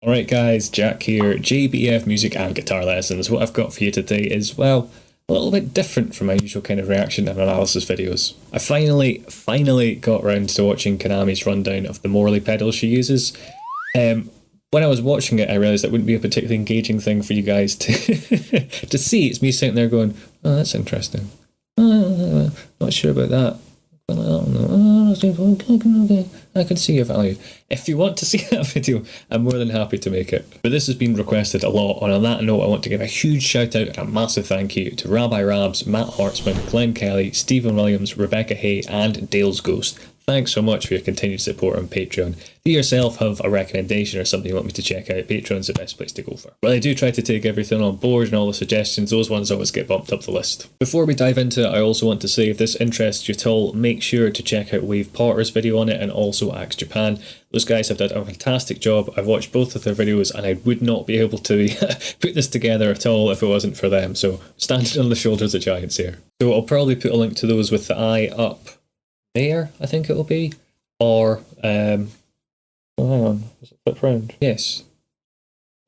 Alright guys, Jack here, JBF Music and Guitar Lessons. What I've got for you today is, well, a little bit different from my usual kind of reaction and analysis videos. I finally got around to watching Kanami's rundown of the Morley pedals she uses. When I was watching it, I realised that wouldn't be a particularly engaging thing for you guys to to see. It's me sitting there going, oh, that's interesting. Not sure about that. I can see your value. If you want to see that video, I'm more than happy to make it. But this has been requested a lot, and on that note, I want to give a huge shout out and a massive thank you to Rabbi Rabs, Matt Hartzman, Glenn Kelly, Stephen Williams, Rebecca Hay, and Dale's Ghost. Thanks so much for your continued support on Patreon. If you yourself have a recommendation or something you want me to check out, Patreon's the best place to go for. Well, I do try to take everything on board and all the suggestions, those ones always get bumped up the list. Before we dive into it, I also want to say if this interests you at all, make sure to check out Wave Potter's video on it and also Axe Japan. Those guys have done a fantastic job. I've watched both of their videos and I would not be able to put this together at all if it wasn't for them. So standing on the shoulders of giants here. So I'll probably put a link to those with the eye up there, I think it will be. Or, oh, hang on, is it flip round? Yes.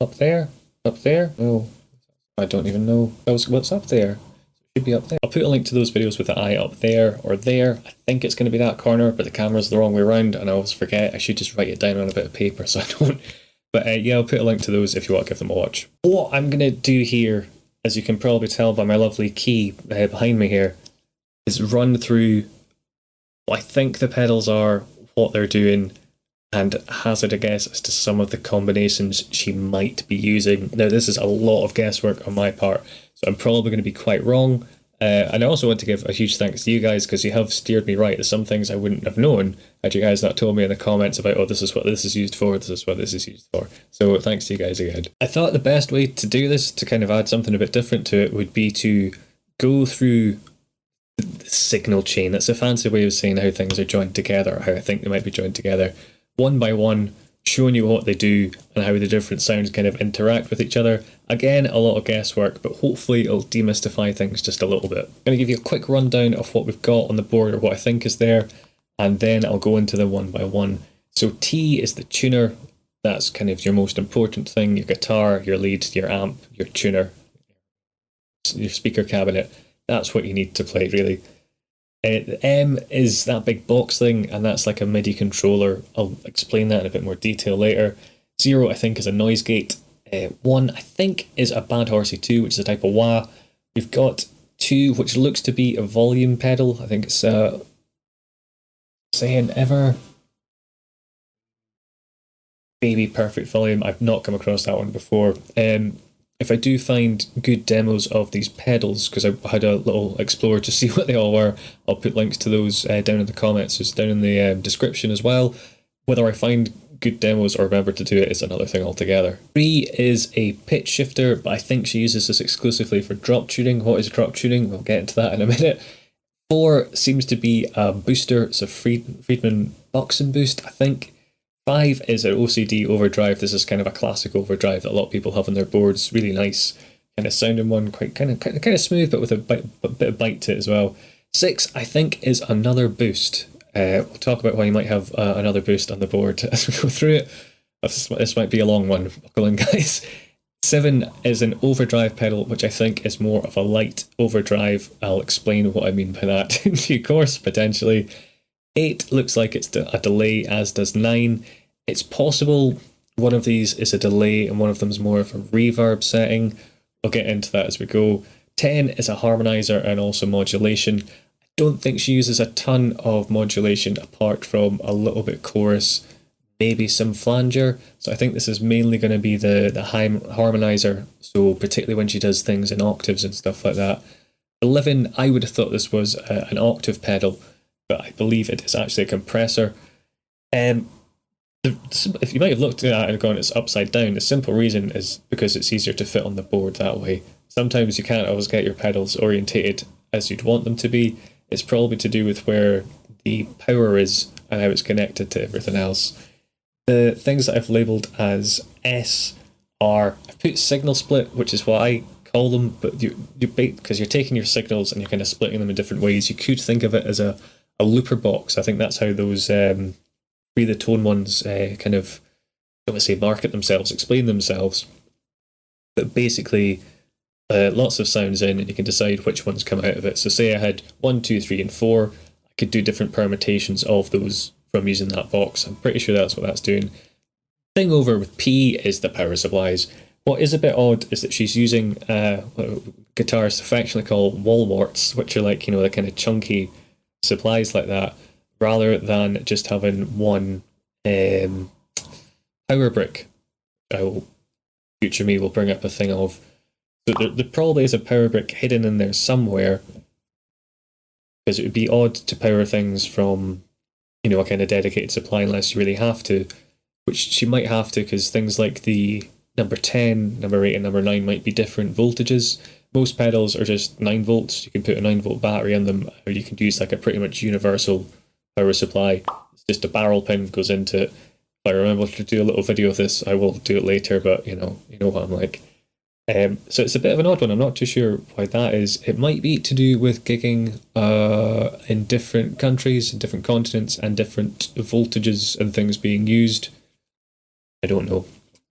Up there? Up there? Oh, I don't even know what's up there. It should be up there. I'll put a link to those videos with the eye up there or there. I think it's going to be that corner, but the camera's the wrong way around and I always forget. I should just write it down on a bit of paper so I don't. But yeah, I'll put a link to those if you want to give them a watch. What I'm going to do here, as you can probably tell by my lovely key behind me here, is run through what I think the pedals are, what they're doing, and hazard a guess as to some of the combinations she might be using. Now, this is a lot of guesswork on my part, so I'm probably going to be quite wrong. And I also want to give a huge thanks to you guys because you have steered me right. There's some things I wouldn't have known had you guys not told me in the comments about, oh, this is what this is used for, this is what this is used for. So thanks to you guys again. I thought the best way to do this, to kind of add something a bit different to it, would be to go through the signal chain. That's a fancy way of saying how things are joined together, or how I think they might be joined together, one by one, showing you what they do and how the different sounds kind of interact with each other. Again, a lot of guesswork, but hopefully it'll demystify things just a little bit. I'm going to give you a quick rundown of what we've got on the board, or what I think is there, and then I'll go into the one by one. So T is the tuner. That's kind of your most important thing, your guitar, your lead, your amp, your tuner, your speaker cabinet. That's what you need to play, really. The M is that big box thing, and that's like a MIDI controller. I'll explain that in a bit more detail later. 0, I think, is a noise gate. 1, I think, is a Bad Horsie 2, which is a type of wah. We've got 2, which looks to be a volume pedal. I think it's saying ever baby perfect volume. I've not come across that one before. If I do find good demos of these pedals, because I had a little explore to see what they all were, I'll put links to those down in the comments, it's down in the description as well. Whether I find good demos or remember to do it is another thing altogether. 3 is a pitch shifter, but I think she uses this exclusively for drop tuning. What is drop tuning? We'll get into that in a minute. 4 seems to be a booster. It's a Friedman Buxom boost, I think. 5 is an OCD Overdrive. This is kind of a classic overdrive that a lot of people have on their boards. Really nice kind of sounding one, quite kind of smooth, but with a bit of bite to it as well. 6, I think, is another boost. We'll talk about why you might have another boost on the board as we go through it. This might be a long one, buckle in, guys. 7 is an overdrive pedal, which I think is more of a light overdrive. I'll explain what I mean by that in due course, potentially. 8 looks like it's a delay, as does 9. It's possible one of these is a delay and one of them is more of a reverb setting. We'll get into that as we go. 10 is a harmonizer and also modulation. I don't think she uses a ton of modulation apart from a little bit chorus, maybe some flanger. So I think this is mainly going to be the harmonizer, so particularly when she does things in octaves and stuff like that. 11, I would have thought this was an octave pedal, but I believe it is actually a compressor. If you might have looked at that and gone, it's upside down, the simple reason is because it's easier to fit on the board that way. Sometimes you can't always get your pedals orientated as you'd want them to be. It's probably to do with where the power is and how it's connected to everything else. The things that I've labelled as S are, I've put signal split, which is what I call them, but because you're taking your signals and you're kind of splitting them in different ways. You could think of it as a looper box. I think that's how those Free the Tone ones kind of I would say market themselves, explain themselves. But basically, lots of sounds in, and you can decide which ones come out of it. So say I had 1, 2, 3, and 4. I could do different permutations of those from using that box. I'm pretty sure that's what that's doing. Thing over with P is the power supplies. What is a bit odd is that she's using what guitarists affectionately call wall warts, which are like, the kind of chunky supplies like that, rather than just having one power brick. Future me will bring up a thing of. So there probably is a power brick hidden in there somewhere, because it would be odd to power things from, a kind of dedicated supply unless you really have to, which she might have to, because things like the number 10, number 8, and number 9 might be different voltages. Most pedals are just 9 volts. You can put a 9-volt battery in them, or you can use like a pretty much universal power supply. It's just a barrel pin goes into it. If I remember to do a little video of this, I will do it later, but you know what I'm like. So it's a bit of an odd one. I'm not too sure why that is. It might be to do with gigging in different countries, and different continents, and different voltages and things being used. I don't know.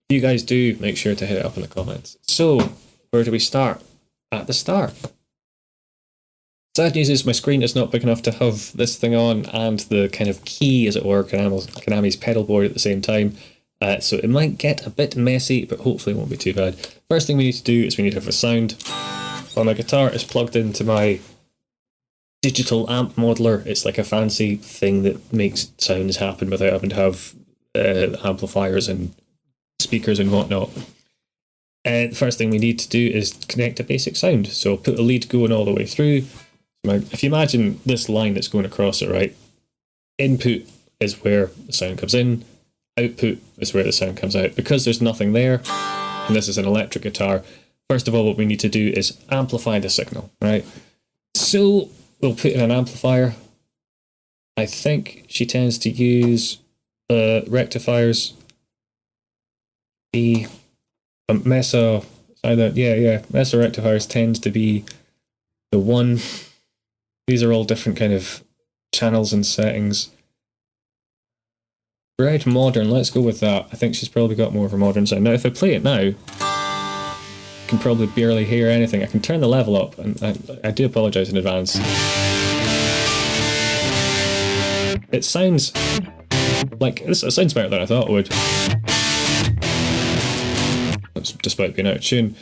If you guys do, make sure to hit it up in the comments. So, where do we start? At the start. Sad news is my screen is not big enough to have this thing on and the kind of key, as it were, Kanami's pedal board at the same time. So it might get a bit messy, but hopefully it won't be too bad. First thing we need to do is we need to have a sound. Well, my guitar is plugged into my digital amp modeler. It's like a fancy thing that makes sounds happen without having to have amplifiers and speakers and whatnot. The first thing we need to do is connect a basic sound. So put a lead going all the way through. If you imagine this line that's going across it, right? Input is where the sound comes in. Output is where the sound comes out. Because there's nothing there, and this is an electric guitar, first of all, what we need to do is amplify the signal, right? So we'll put in an amplifier. I think she tends to use rectifiers. The Mesa, Mesa rectifiers tends to be the one. These are all different kind of channels and settings. Red modern, let's go with that. I think she's probably got more of a modern sound. Now, if I play it now, I can probably barely hear anything. I can turn the level up, and I do apologise in advance. It sounds like it sounds better than I thought it would. That's despite being out of tune.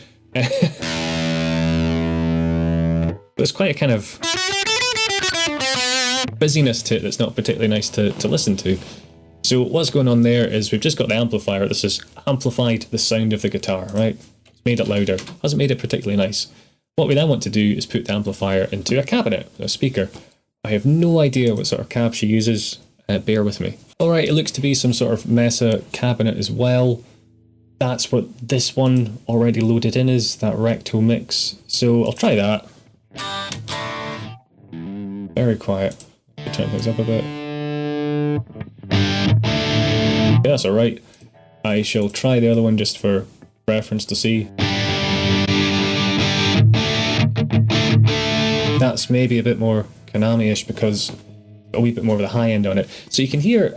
There's quite a kind of busyness to it that's not particularly nice to listen to. So what's going on there is we've just got the amplifier. This has amplified the sound of the guitar, right? It's made it louder. Hasn't made it particularly nice. What we then want to do is put the amplifier into a cabinet, a speaker. I have no idea what sort of cab she uses. Bear with me. Alright, it looks to be some sort of Mesa cabinet as well. That's what this one already loaded in is, that recto mix. So I'll try that. Very quiet. Turn things up a bit. Yeah, that's alright. I shall try the other one just for reference to see. That's maybe a bit more Kanami-ish because a wee bit more of the high end on it. So you can hear,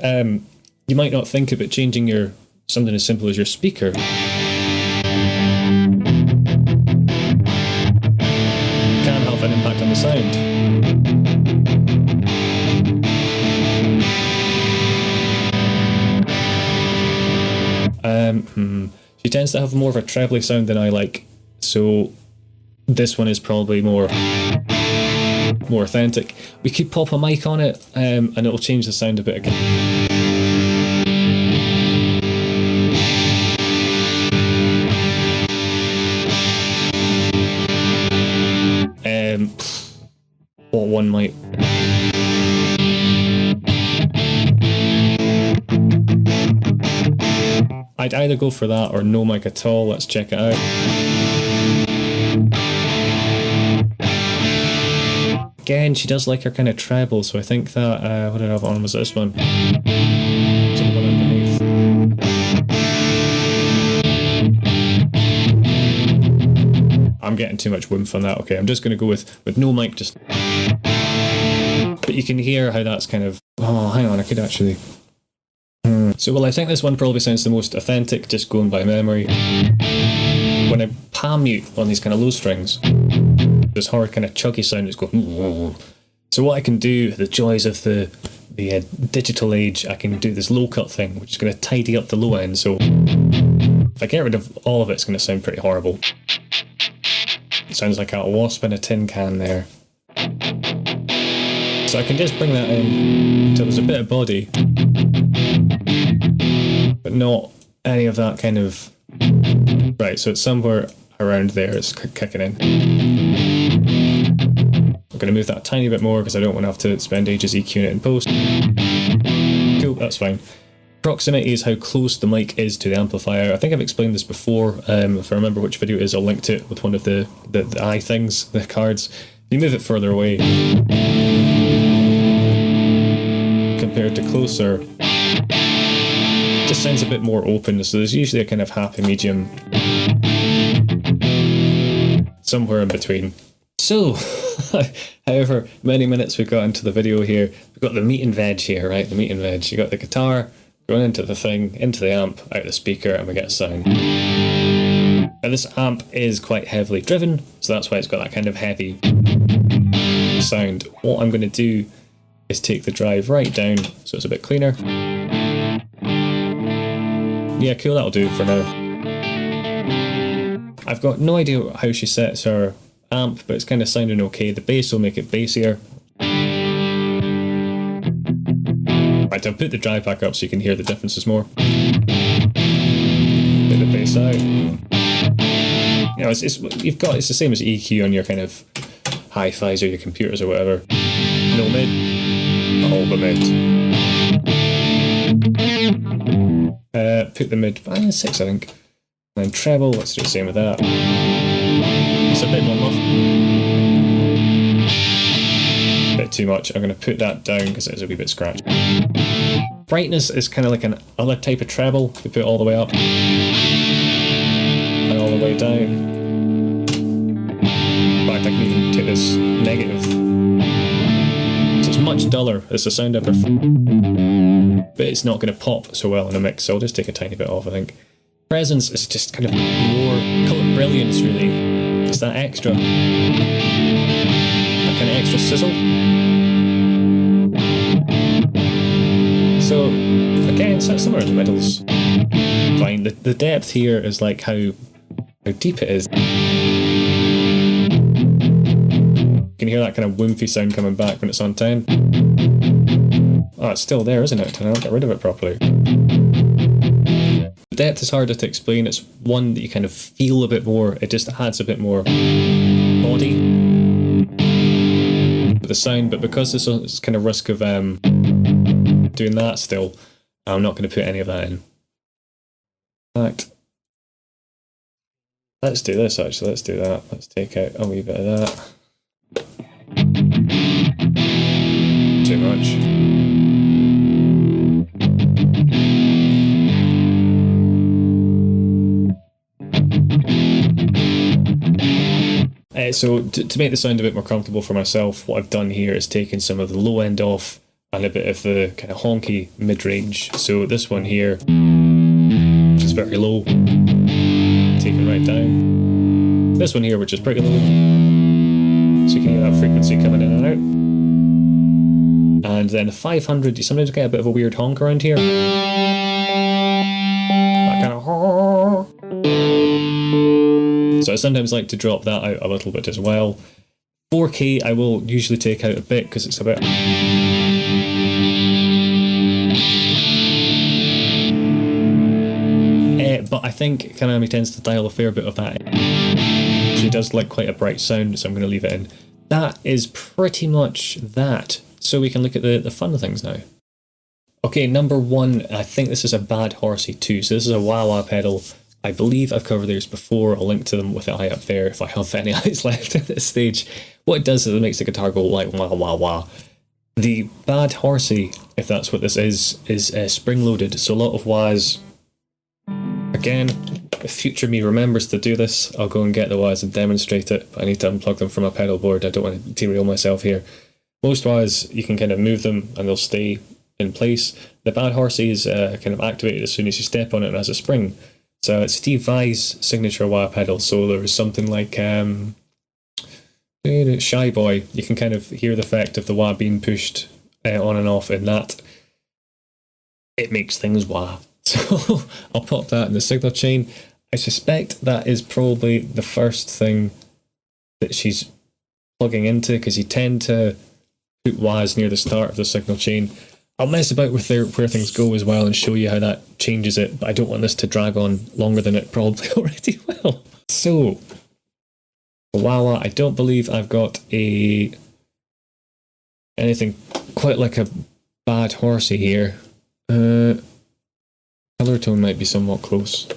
you might not think about changing something as simple as your speaker. Can have an impact on the sound. She tends to have more of a trebly sound than I like, so this one is probably more authentic. We could pop a mic on it, and it'll change the sound a bit again. What one might. I'd either go for that or no mic at all. Let's check it out. Again, she does like her kind of treble, so I think that, what did I have on, was this one? So the one underneath. I'm getting too much woomph on that. Okay, I'm just going to go with no mic, just. But you can hear how that's kind of, oh, hang on, I could actually. So, well, I think this one probably sounds the most authentic, just going by memory. When I palm mute on these kind of low strings, this hard kind of chuggy sound is going. So what I can do, the joys of the digital age, I can do this low cut thing, which is going to tidy up the low end. So if I get rid of all of it, it's going to sound pretty horrible. It sounds like a wasp in a tin can there. So I can just bring that in until there's a bit of body, but not any of that kind of... Right, so it's somewhere around there, it's kicking in. I'm going to move that a tiny bit more because I don't want to have to spend ages EQing it in post. Cool, that's fine. Proximity is how close the mic is to the amplifier. I think I've explained this before. If I remember which video it is, I'll link to it with one of the eye things, the cards. If you move it further away compared to closer, it just sounds a bit more open, so there's usually a kind of happy medium somewhere in between. So, however many minutes we've got into the video here, we've got the meat and veg here, right? The meat and veg. You got the guitar going into the thing, into the amp, out the speaker, and we get a sound. Now this amp is quite heavily driven, so that's why it's got that kind of heavy sound. What I'm going to do is take the drive right down so it's a bit cleaner. Yeah, cool, that'll do for now. I've got no idea how she sets her amp, but it's kind of sounding okay. The bass will make it bassier. Right, I'll put the drive back up so you can hear the differences more. Put the bass out. You know, it's the same as EQ on your kind of hi-fis or your computers or whatever. No mid, all the mid. Put the mid 6, I think. And then treble, let's do the same with that. It's a bit more muffled. Bit too much. I'm going to put that down because it's a wee bit scratched. Brightness is kind of like an other type of treble. We put it all the way up and all the way down. In fact, I can even take this negative. So it's much duller as the sound ever, but it's not going to pop so well in a mix. So I'll just take a tiny bit off, I think. Presence is just kind of more colour brilliance, really. It's that extra, that kind of extra sizzle. So again, somewhere in the middle's fine. The depth here is like how deep it is. You can hear that kind of woomphy sound coming back when it's on 10. Oh, it's still there, isn't it? And I don't get rid of it properly. The depth is harder to explain. It's one that you kind of feel a bit more. It just adds a bit more body to the sound. But because there's this kind of risk of doing that still, I'm not going to put any of that in. In fact, let's do this actually. Let's do that. Let's take out a wee bit of that. Too much. So to make the sound a bit more comfortable for myself, what I've done here is taken some of the low end off and a bit of the kind of honky mid-range. So this one here, which is very low, taken right down. This one here, which is pretty low, so you can hear that frequency coming in and out. And then the 500, you sometimes get a bit of a weird honk around here. That kind of... So I sometimes like to drop that out a little bit as well. 4K I will usually take out a bit because it's a bit... but I think Kanami tends to dial a fair bit of that in. She does like quite a bright sound, so I'm going to leave it in. That is pretty much that. So we can look at the fun things now. Okay, number one, I think this is a Bad Horsie 2. So this is a Wah-Wah pedal. I believe I've covered these before. I'll link to them with the eye up there if I have any eyes left at this stage. What it does is it makes the guitar go like wah wah wah. The Bad Horsie, if that's what this is spring-loaded. So a lot of wahs. Again, if future me remembers to do this, I'll go and get the wahs and demonstrate it. But I need to unplug them from my pedal board. I don't want to derail myself here. Most wahs, you can kind of move them and they'll stay in place. The Bad Horsie is kind of activated as soon as you step on it and has a spring. So it's Steve Vai's signature wah pedal. So there was something like Shy Boy. You can kind of hear the effect of the wah being pushed on and off in that. It makes things wah. So I'll pop that in the signal chain. I suspect that is probably the first thing that she's plugging into, because you tend to put wahs near the start of the signal chain. I'll mess about with where things go as well and show you how that changes it, but I don't want this to drag on longer than it probably already will. So, Wah-Wah, I don't believe I've got anything quite like a Bad Horsie here. Color tone might be somewhat close.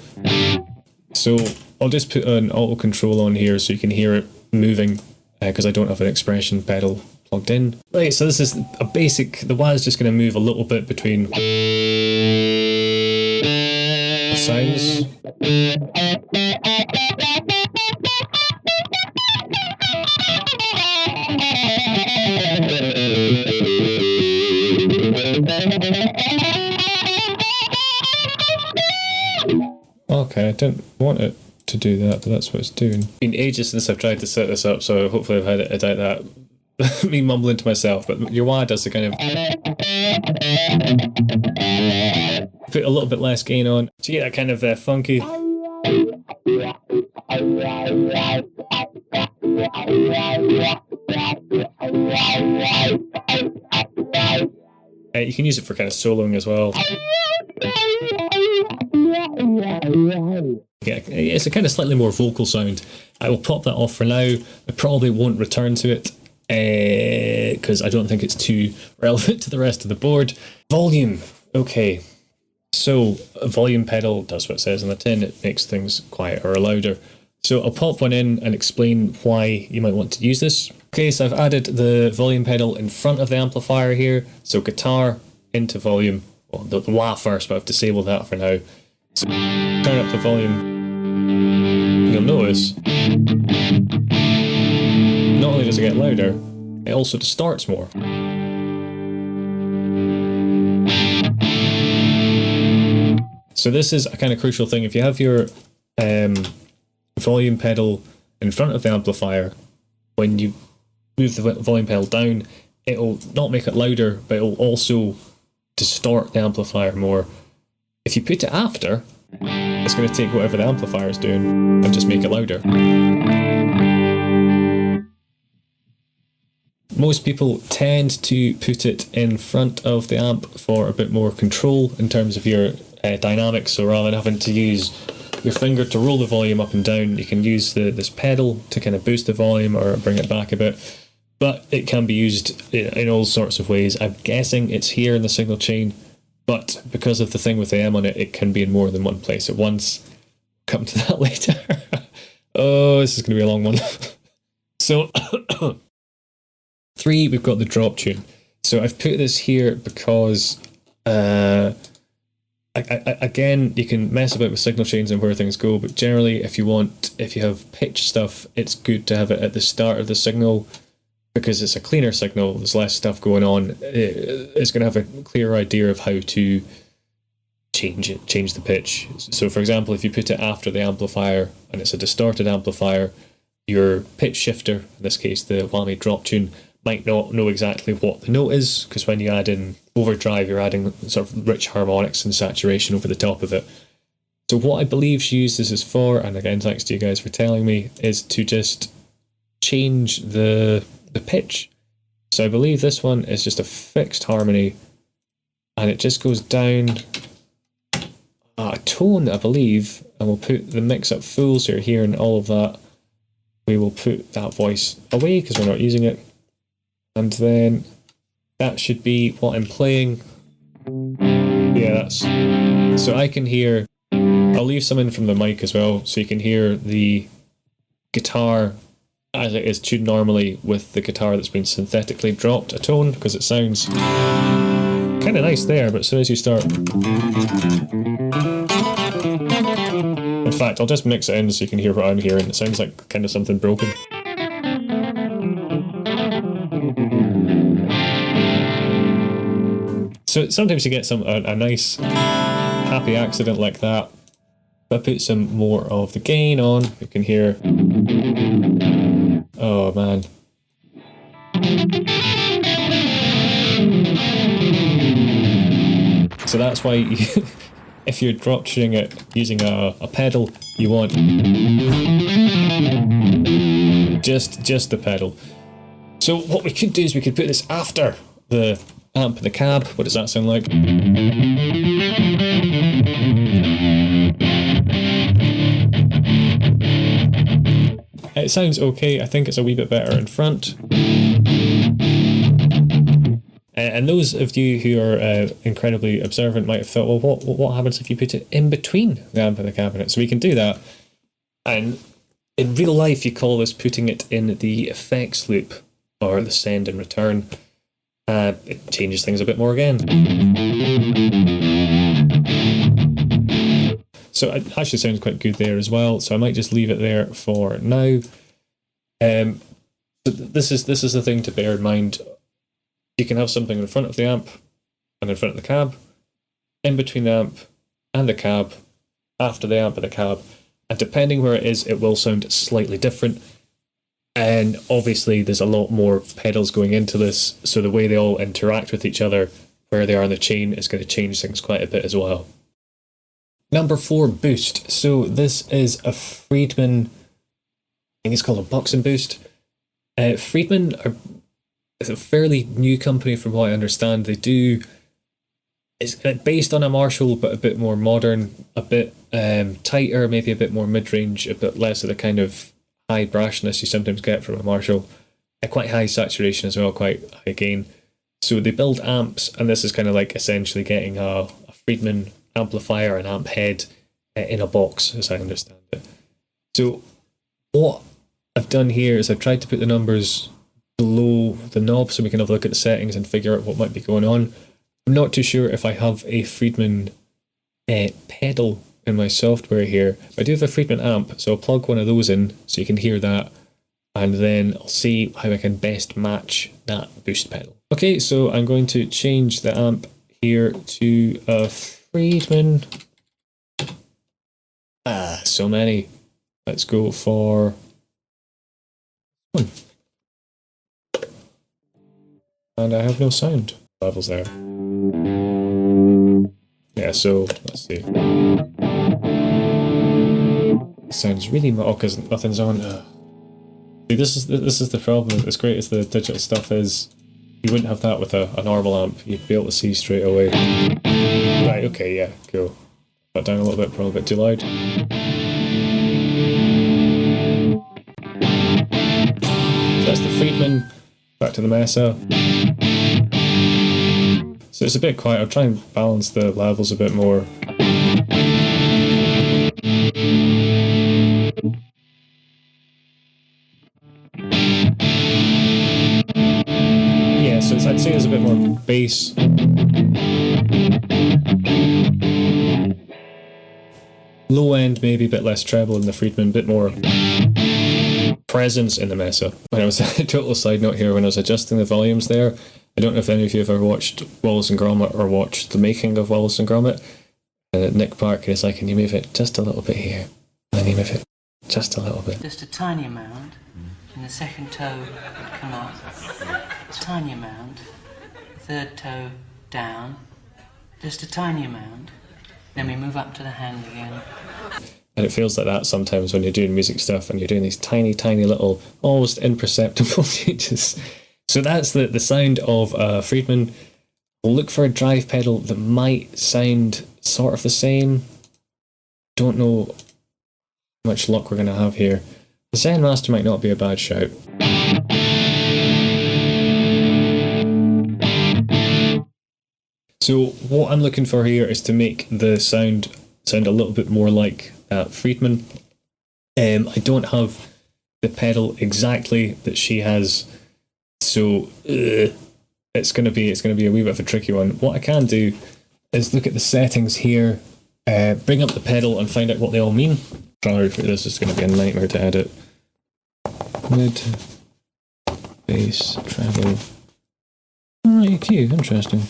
So I'll just put an auto control on here so you can hear it moving, because I don't have an expression pedal plugged in. Right, so this is a basic, the wah is just going to move a little bit between sounds. Okay, I don't want it to do that, but that's what it's doing. It's been ages since I've tried to set this up, so hopefully I've had it without that me mumbling to myself, but your wah does the kind of put a little bit less gain on, so you get that kind of funky. You can use it for kind of soloing as well. Yeah, it's a kind of slightly more vocal sound. I will pop that off for now. I probably won't return to it because I don't think it's too relevant to the rest of the board. Volume. Okay, so a volume pedal does what it says on the tin. It makes things quieter or louder. So I'll pop one in and explain why you might want to use this. Okay, so I've added the volume pedal in front of the amplifier here. So guitar into volume. Well, the wah first, but I've disabled that for now. So turn up the volume. You'll notice not only does it get louder, it also distorts more. So this is a kind of crucial thing. If you have your volume pedal in front of the amplifier, when you move the volume pedal down, it'll not make it louder, but it'll also distort the amplifier more. If you put it after, it's going to take whatever the amplifier is doing and just make it louder. Most people tend to put it in front of the amp for a bit more control in terms of your dynamics, so rather than having to use your finger to roll the volume up and down, you can use this pedal to kind of boost the volume or bring it back a bit. But it can be used in all sorts of ways. I'm guessing it's here in the signal chain, but because of the thing with the M on it, it can be in more than one place at once. Come to that later. Oh, this is going to be a long one. So, 3, we've got the drop tune. So I've put this here because, again, you can mess about with signal chains and where things go, but generally, if you have pitch stuff, it's good to have it at the start of the signal, because it's a cleaner signal, there's less stuff going on. It's going to have a clearer idea of how to change the pitch. So for example, if you put it after the amplifier and it's a distorted amplifier, your pitch shifter, in this case the Wah-Made drop tune, might not know exactly what the note is, because when you add in overdrive, you're adding sort of rich harmonics and saturation over the top of it. So what I believe she used this is for, and again thanks to you guys for telling me, is to just change the pitch. So I believe this one is just a fixed harmony, and it just goes down a tone, I believe, and we'll put the mix up full, so you're hearing all of that. We will put that voice away because we're not using it, and then that should be what I'm playing. Yeah, that's, so I can hear, I'll leave some in from the mic as well, so you can hear the guitar as it is tuned normally with the guitar that's been synthetically dropped a tone, because it sounds kind of nice there, but as soon as you start... In fact, I'll just mix it in so you can hear what I'm hearing. It sounds like kind of something broken. So sometimes you get a nice happy accident like that. If I put some more of the gain on, you can hear, oh man. So that's why if you're drop tuning it using a pedal, you want just the pedal. So what we could do is we could put this after the amp and the cab. What does that sound like? It sounds okay. I think it's a wee bit better in front. And those of you who are incredibly observant might have thought, well, what happens if you put it in between the amp and the cabinet? So we can do that. And in real life, you call this putting it in the effects loop, or the send and return. It changes things a bit more again. So it actually sounds quite good there as well. So I might just leave it there for now. But this is the thing to bear in mind. You can have something in front of the amp and in front of the cab, in between the amp and the cab, after the amp and the cab, and depending where it is, it will sound slightly different. And obviously there's a lot more pedals going into this, so the way they all interact with each other, where they are in the chain, is going to change things quite a bit as well. Number 4, boost. So this is a Friedman, I think it's called a Buxom boost. Friedman is a fairly new company from what I understand. It's based on a Marshall, but a bit more modern, a bit tighter, maybe a bit more mid-range, a bit less of the kind of high brashness you sometimes get from a Marshall. Quite high saturation as well, quite high gain. So they build amps, and this is kind of like essentially getting a Friedman amplifier and amp head in a box, as I understand it. So what I've done here is I've tried to put the numbers below the knob so we can have a look at the settings and figure out what might be going on. I'm not too sure if I have a Friedman pedal in my software here. I do have a Friedman amp, so I'll plug one of those in so you can hear that, and then I'll see how I can best match that boost pedal. Okay, so I'm going to change the amp here to a Friedman. So many. Let's go for one. And I have no sound levels there. Yeah, so let's see. It sounds really because nothing's on. See, this is the problem. As great as the digital stuff is, you wouldn't have that with a normal amp. You'd be able to see straight away. Right, okay, yeah, cool. Cut down a little bit, probably a bit too loud. So that's the Friedman. Back to the Mesa. So it's a bit quiet. I'll try and balance the levels a bit more. Yeah, so I'd say there's a bit more bass. Low end, maybe a bit less treble in the Friedman, a bit more presence in the Mesa. When I was a total side note here, when I was adjusting the volumes there, I don't know if any of you have ever watched Wallace and Gromit or watched the making of Wallace and Gromit. Nick Parker is like, can you move it just a little bit here? And then you move it just a little bit. Just a tiny amount, and the second toe would come up. Tiny amount, third toe down, just a tiny amount. Then we move up to the hand again. And it feels like that sometimes when you're doing music stuff and you're doing these tiny, tiny little, almost imperceptible changes. So that's the sound of Friedman. We'll look for a drive pedal that might sound sort of the same. Don't know how much luck we're going to have here. The Zen Master might not be a bad shout. So what I'm looking for here is to make the sound a little bit more like Friedman. I don't have the pedal exactly that she has, so it's going to be a wee bit of a tricky one. What I can do is look at the settings here, bring up the pedal and find out what they all mean. Sorry for this, it's going to be a nightmare to edit. Mid, bass, treble, EQ, interesting.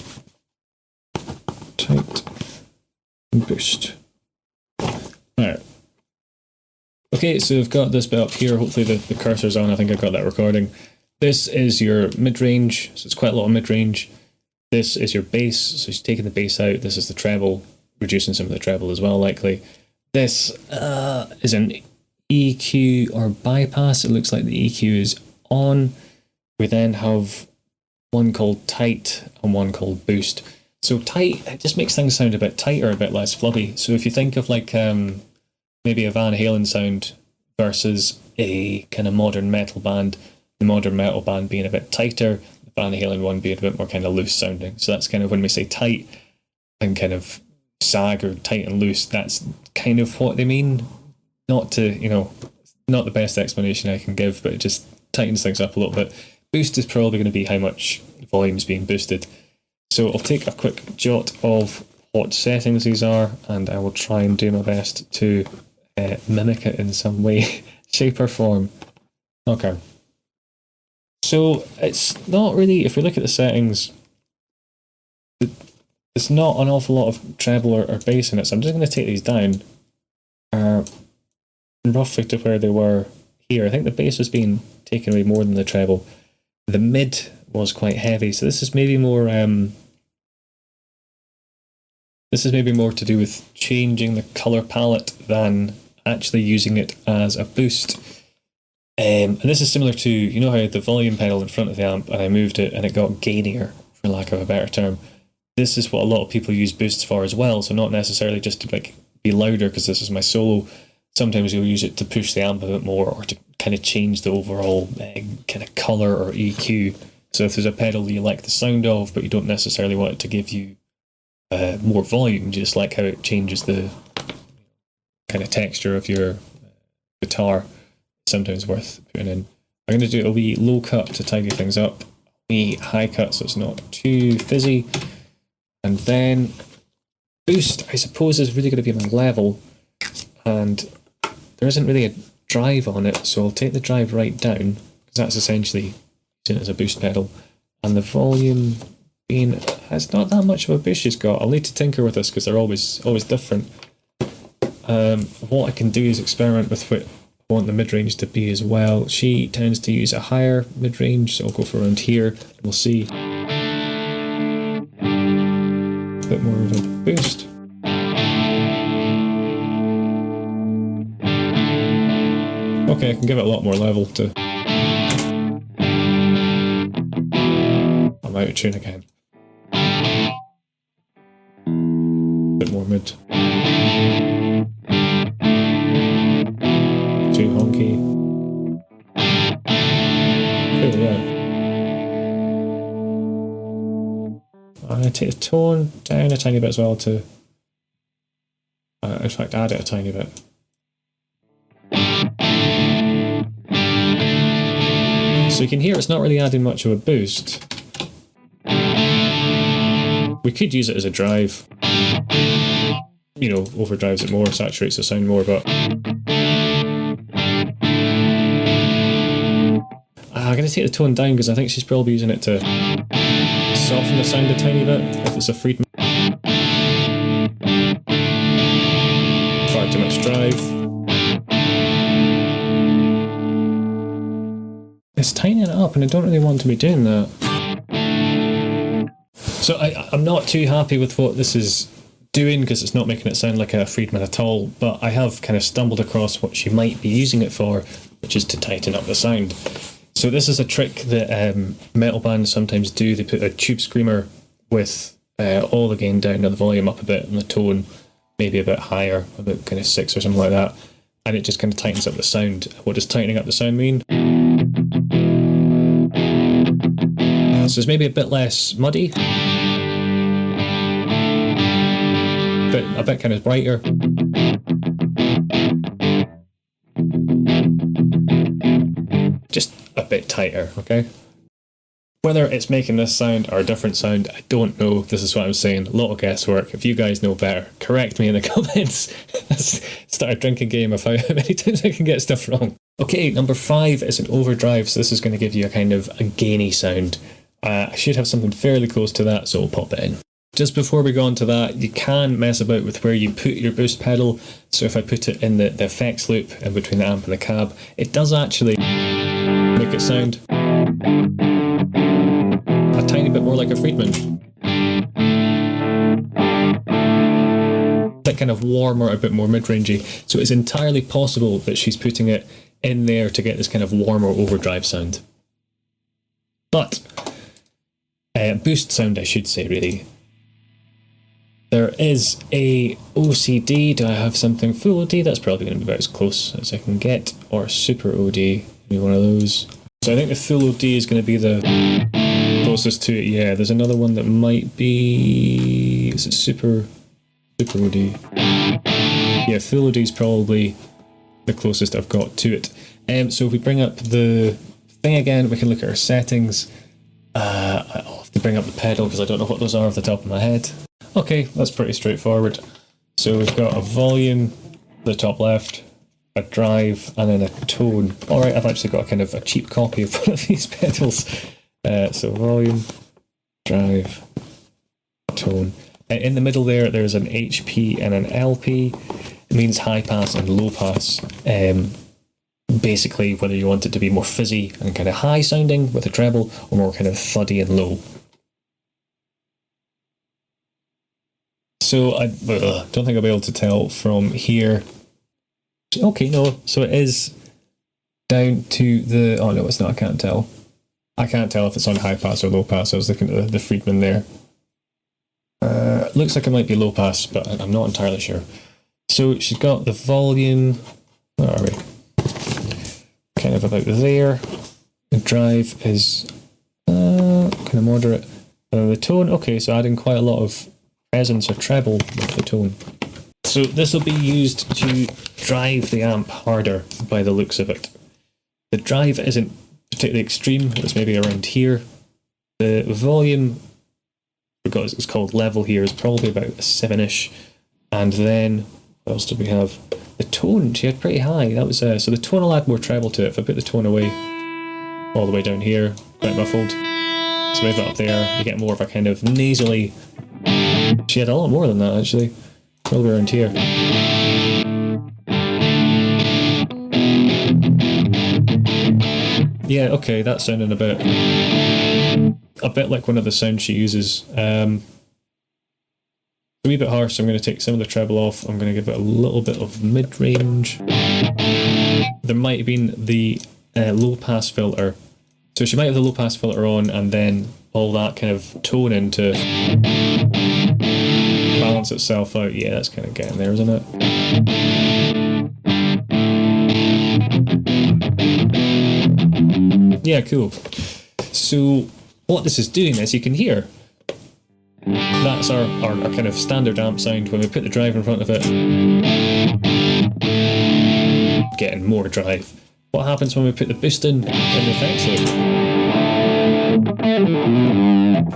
tight, and boost. Alright. Okay, so I've got this bit up here. Hopefully the cursor's on. I think I got that recording. This is your mid-range, so it's quite a lot of mid-range. This is your bass, so she's taking the bass out. This is the treble, reducing some of the treble as well, likely. This is an EQ or bypass. It looks like the EQ is on. We then have one called tight and one called boost. So tight, it just makes things sound a bit tighter, a bit less flubby. So if you think of like maybe a Van Halen sound versus a kind of modern metal band, the modern metal band being a bit tighter, the Van Halen one being a bit more kind of loose sounding. So that's kind of when we say tight and kind of sag or tight and loose, that's kind of what they mean. Not to, you know, not the best explanation I can give, but it just tightens things up a little bit. Boost is probably going to be how much volume is being boosted. So I'll take a quick jot of what settings these are, and I will try and do my best to mimic it in some way, shape or form. Okay. So it's not really, if we look at the settings, it's not an awful lot of treble or bass in it, so I'm just going to take these down roughly to where they were here. I think the bass was being taken away more than the treble. The mid was quite heavy, so this is maybe more to do with changing the colour palette than actually using it as a boost. And this is similar to, you know how I had the volume pedal in front of the amp and I moved it and it got gainier, for lack of a better term. This is what a lot of people use boosts for as well, so not necessarily just to like be louder because this is my solo. Sometimes you'll use it to push the amp a bit more or to kind of change the overall kind of colour or EQ. So if there's a pedal you like the sound of but you don't necessarily want it to give you more volume, just like how it changes the kind of texture of your guitar, sometimes worth putting in. I'm going to do a wee low cut to tidy things up, a wee high cut so it's not too fizzy, and then boost I suppose is really going to be my level, and there isn't really a drive on it, so I'll take the drive right down because that's essentially using it as a boost pedal, and the volume being, it's not that much of a boost she's got. I'll need to tinker with this because they're always different. What I can do is experiment with what I want the mid-range to be as well. She tends to use a higher mid-range, so I'll go for around here and we'll see a bit more of a boost. Okay, I can give it a lot more level to... I'm out of tune again. Bit more mid. Too honky. Cool, yeah. I'm going to take the tone down a tiny bit as well to... in fact, add it a tiny bit. So you can hear it's not really adding much of a boost. We could use it as a drive. You know, overdrives it more, saturates the sound more, but... I'm going to take the tone down because I think she's probably using it to soften the sound a tiny bit, if it's a Friedman. Far too much drive. It's tightening it up and I don't really want to be doing that. So I'm not too happy with what this is doing because it's not making it sound like a Friedman at all, but I have kind of stumbled across what she might be using it for, which is to tighten up the sound. So this is a trick that metal bands sometimes do. They put a tube screamer with all the gain down and the volume up a bit and the tone maybe a bit higher, about kind of 6 or something like that, and it just kind of tightens up the sound. What does tightening up the sound mean? So it's maybe a bit less muddy, but a bit kind of brighter. Just a bit tighter, okay? Whether it's making this sound or a different sound, I don't know. This is what I'm saying. A lot of guesswork. If you guys know better, correct me in the comments. Let's start a drinking game of how many times I can get stuff wrong. Okay, number 5 is an overdrive. So this is going to give you a kind of a gainy sound. I should have something fairly close to that, so I'll pop it in. Just before we go on to that, you can mess about with where you put your boost pedal. So if I put it in the effects loop in between the amp and the cab, it does actually make it sound a tiny bit more like a Friedman. That kind of warmer, a bit more mid-rangey. So it's entirely possible that she's putting it in there to get this kind of warmer overdrive sound. But boost sound, I should say, really. There is a OCD. Do I have something full OD? That's probably going to be about as close as I can get. Or super OD, maybe one of those. So I think the full OD is going to be the closest to it. Yeah, there's another one that might be... Is it super OD? Yeah, full OD is probably the closest I've got to it. So if we bring up the thing again, we can look at our settings. I'll have to bring up the pedal because I don't know what those are off the top of my head. Okay, that's pretty straightforward. So we've got a volume, the top left, a drive, and then a tone. Alright, I've actually got a kind of a cheap copy of one of these pedals. So volume, drive, tone. In the middle there's an HP and an LP. It means high pass and low pass. Basically, whether you want it to be more fizzy and kind of high sounding with a treble, or more kind of thuddy and low. So I don't think I'll be able to tell from here. Okay, no, so it is down to the... Oh no, it's not, I can't tell. I can't tell if it's on high pass or low pass. I was looking at the Friedman there. Looks like it might be low pass, but I'm not entirely sure. So she's got the volume... Where are we? Kind of about there. The drive is kind of moderate. The tone, okay, so adding quite a lot of presence or treble with the tone. So this will be used to drive the amp harder by the looks of it. The drive isn't particularly extreme, it's maybe around here. The volume, because it's called level here, is probably about a 7-ish. And then, what else did we have? The tone, she had pretty high. That was so the tone will add more treble to it. If I put the tone away, all the way down here, quite muffled. So move that up there, you get more of a kind of nasally. She had a lot more than that actually. Probably around here. Yeah, okay, that's sounding a bit like one of the sounds she uses. A wee bit harsh, so I'm going to take some of the treble off. I'm going to give it a little bit of mid-range. There might have been the low-pass filter. So she might have the low-pass filter on and then all that kind of tone in to balance itself out. Yeah, that's kind of getting there, isn't it? Yeah, cool. So what this is doing is you can hear that's our kind of standard amp sound. When we put the drive in front of it, getting more drive. What happens when we put the boost in the effects loop?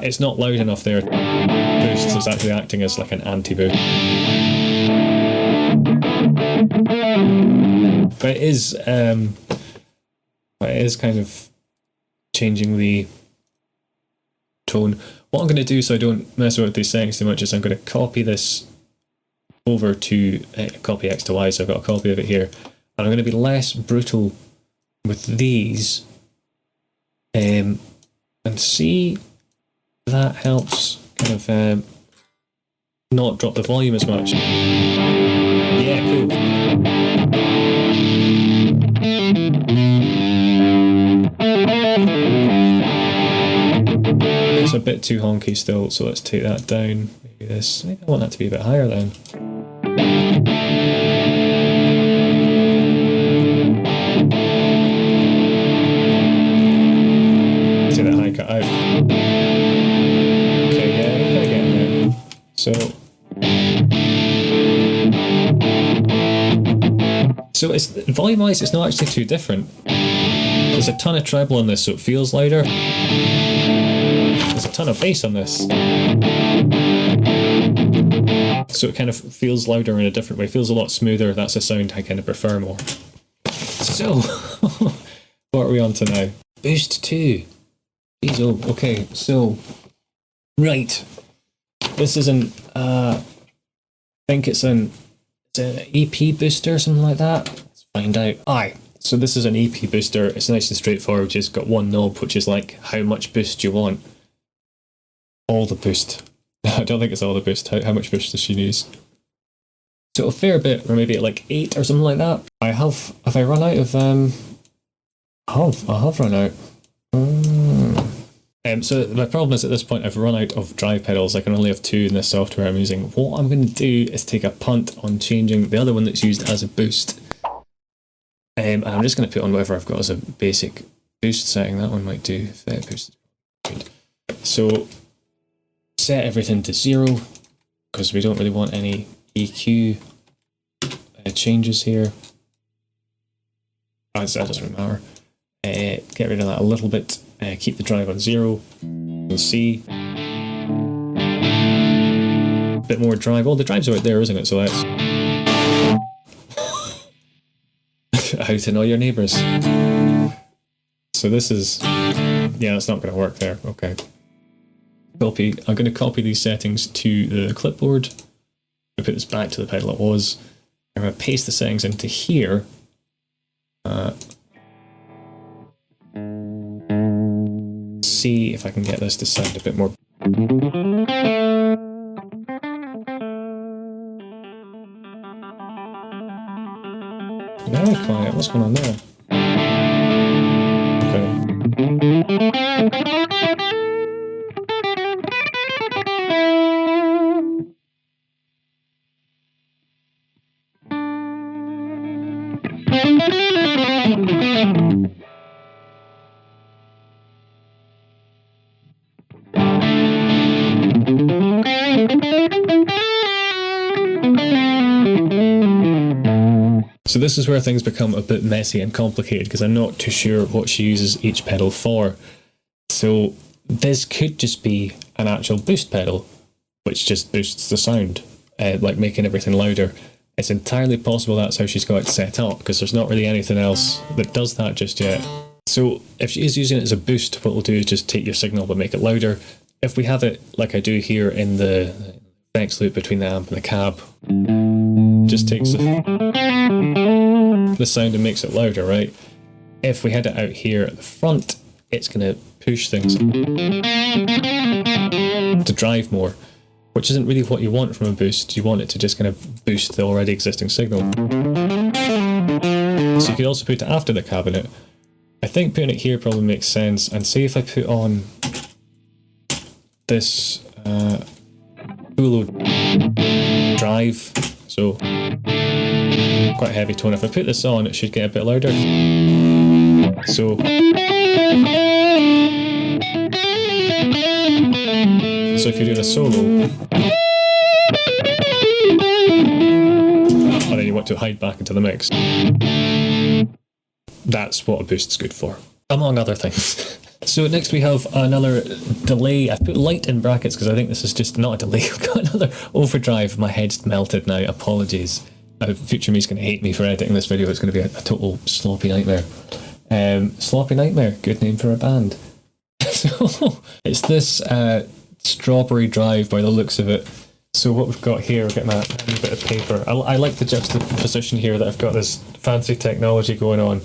It's not loud enough there. Boost is actually acting as like an anti-boost. But it is kind of changing the tone. What I'm going to do so I don't mess with these settings too much is I'm going to copy this over to copy X to Y, so I've got a copy of it here. And I'm going to be less brutal with these and see if that helps kind of not drop the volume as much. Yeah, cool. It's a bit too honky still, so let's take that down. Maybe this. Maybe I want that to be a bit higher then. Take that high cut out. Okay, yeah, kind of getting there. So it's volume-wise, it's not actually too different. There's a ton of treble on this, so it feels louder. There's a ton of bass on this, so it kind of feels louder in a different way. It feels a lot smoother. That's a sound I kind of prefer more. So, what are we on to now? Boost 2. Jeez, oh, okay, so, right. This is an, I think it's an EP booster or something like that. Let's find out. Aye. So this is an EP booster. It's nice and straightforward. Just got one knob, which is like how much boost you want. All the boost. I don't think it's all the boost. How much boost does she use? So a fair bit, or maybe like 8 or something like that. Have I run out of I have run out. So my problem is at this point I've run out of drive pedals. I can only have 2 in this software I'm using. What I'm going to do is take a punt on changing the other one that's used as a boost. And I'm just going to put on whatever I've got as a basic boost setting. That one might do. Boost. So set everything to 0 because we don't really want any EQ changes here. That doesn't really matter. Get rid of that a little bit. Keep the drive on 0. You'll see a bit more drive. Oh, the drive's out there, isn't it? So that's how to annoy your neighbours. So this is, yeah, it's not going to work there. Okay. Copy. I'm going to copy these settings to the clipboard. I put this back to the pedal it was. I'm going to paste the settings into here. See if I can get this to sound a bit more. Very quiet. What's going on there? So this is where things become a bit messy and complicated because I'm not too sure what she uses each pedal for. So this could just be an actual boost pedal, which just boosts the sound, like making everything louder. It's entirely possible that's how she's got it set up because there's not really anything else that does that just yet. So if she is using it as a boost, what we'll do is just take your signal but make it louder. If we have it like I do here in the effects loop between the amp and the cab, just takes the sound and makes it louder, right? If we had it out here at the front, it's going to push things to drive more, which isn't really what you want from a boost. You want it to just kind of boost the already existing signal. So you could also put it after the cabinet. I think putting it here probably makes sense. And say if I put on this full drive, so quite heavy tone. If I put this on, it should get a bit louder. So if you're doing a solo, and then you want to hide back into the mix, that's what a boost's good for, among other things. So next we have another delay. I've put light in brackets because I think this is just not a delay. I've got another overdrive. My head's melted now. Apologies. Future me's going to hate me for editing this video. It's going to be a total sloppy nightmare. Sloppy Nightmare, good name for a band. So it's this strawberry drive by the looks of it. So what we've got here, we've got my bit of paper. I like the juxtaposition here that I've got this fancy technology going on.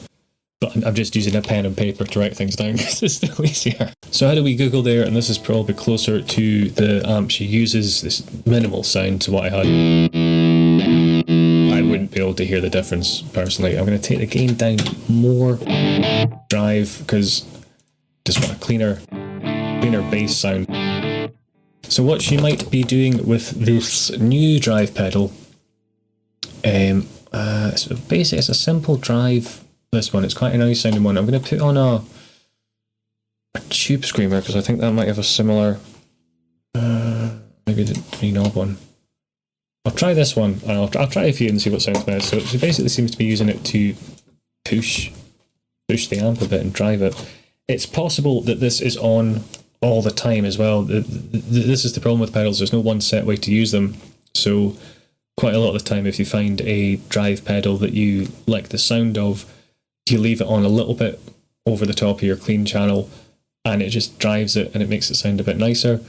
But I'm just using a pen and paper to write things down because it's still easier. So how do we Google there? And this is probably closer to the amp she uses. This minimal sound to what I had. I wouldn't be able to hear the difference personally. I'm going to take the gain down more. Drive, because just want a cleaner bass sound. So what she might be doing with this new drive pedal, so basically it's a simple drive. This one, it's quite a nice sounding one. I'm going to put on a tube screamer because I think that might have a similar, maybe the knob one. I'll try this one, and I'll try a few and see what sounds best. So she basically seems to be using it to push the amp a bit and drive it. It's possible that this is on all the time as well. This is the problem with pedals. There's no one set way to use them. So quite a lot of the time, if you find a drive pedal that you like the sound of, you leave it on a little bit over the top of your clean channel and it just drives it and it makes it sound a bit nicer.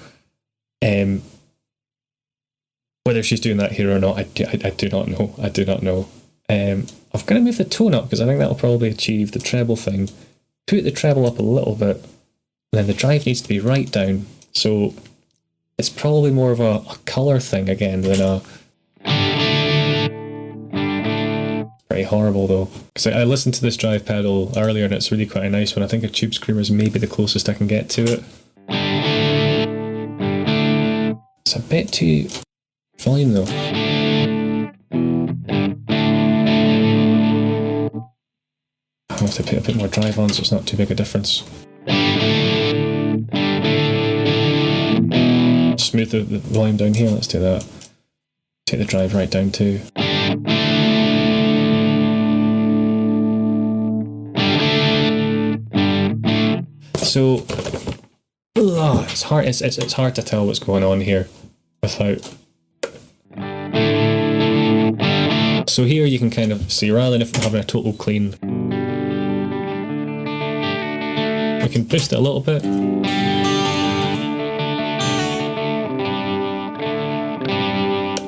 Whether she's doing that here or not, I do not know. I do not know. I've got to move the tone up because I think that'll probably achieve the treble thing. Put the treble up a little bit, and then the drive needs to be right down. So it's probably more of a colour thing again than a... Pretty horrible though. Because I listened to this drive pedal earlier and it's really quite a nice one. I think a Tube Screamer is maybe the closest I can get to it. It's a bit too volume though. I have to put a bit more drive on so it's not too big a difference. Smooth the volume down here, let's do that. Take the drive right down too. So, it's hard. It's hard to tell what's going on here without. So here you can kind of see, rather than if we're having a total clean, we can boost it a little bit.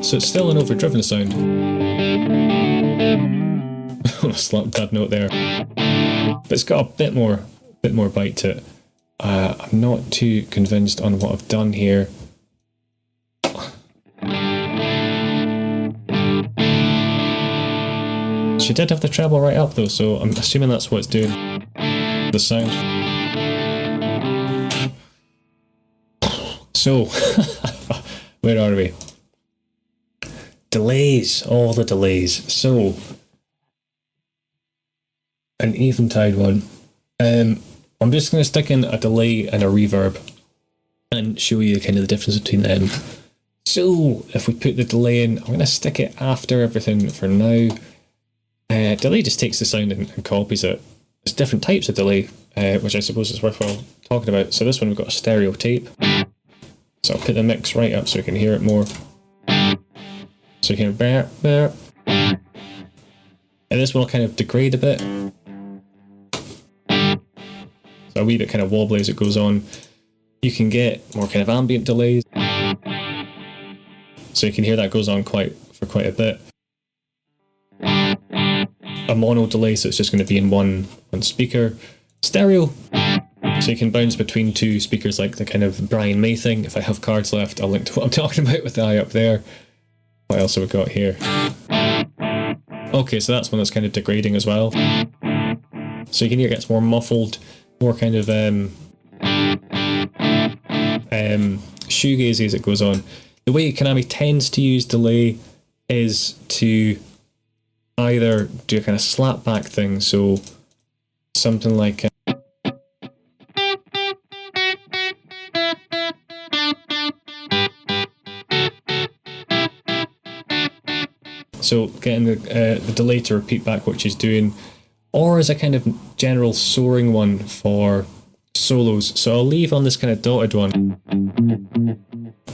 So it's still an overdriven sound. Slap dad note there, but it's got a bit more bite to it. I'm not too convinced on what I've done here. She did have the treble right up though, so I'm assuming that's what's doing the sound. So, where are we? Delays, all the delays. So, an Eventide one. I'm just going to stick in a delay and a reverb and show you kind of the difference between them. So, if we put the delay in, I'm going to stick it after everything for now. Delay just takes the sound and copies it. There's different types of delay, which I suppose is worthwhile talking about. So this one we've got a stereo tape. So I'll put the mix right up so you can hear it more. So you can hear bear. And this one will kind of degrade a bit. So a wee bit kind of wobbly as it goes on. You can get more kind of ambient delays. So you can hear that goes on for quite a bit. A mono delay, so it's just going to be in one speaker. Stereo, so you can bounce between two speakers like the kind of Brian May thing. If I have cards left, I'll link to what I'm talking about with the eye up there. What else have we got here? Okay, so that's one that's kind of degrading as well. So you can hear it gets more muffled, more kind of shoegazy as it goes on. The way Kanami tends to use delay is to either do a kind of slap back thing, so something like so getting the delay to repeat back what she's doing, or as a kind of general soaring one for solos. So I'll leave on this kind of dotted one.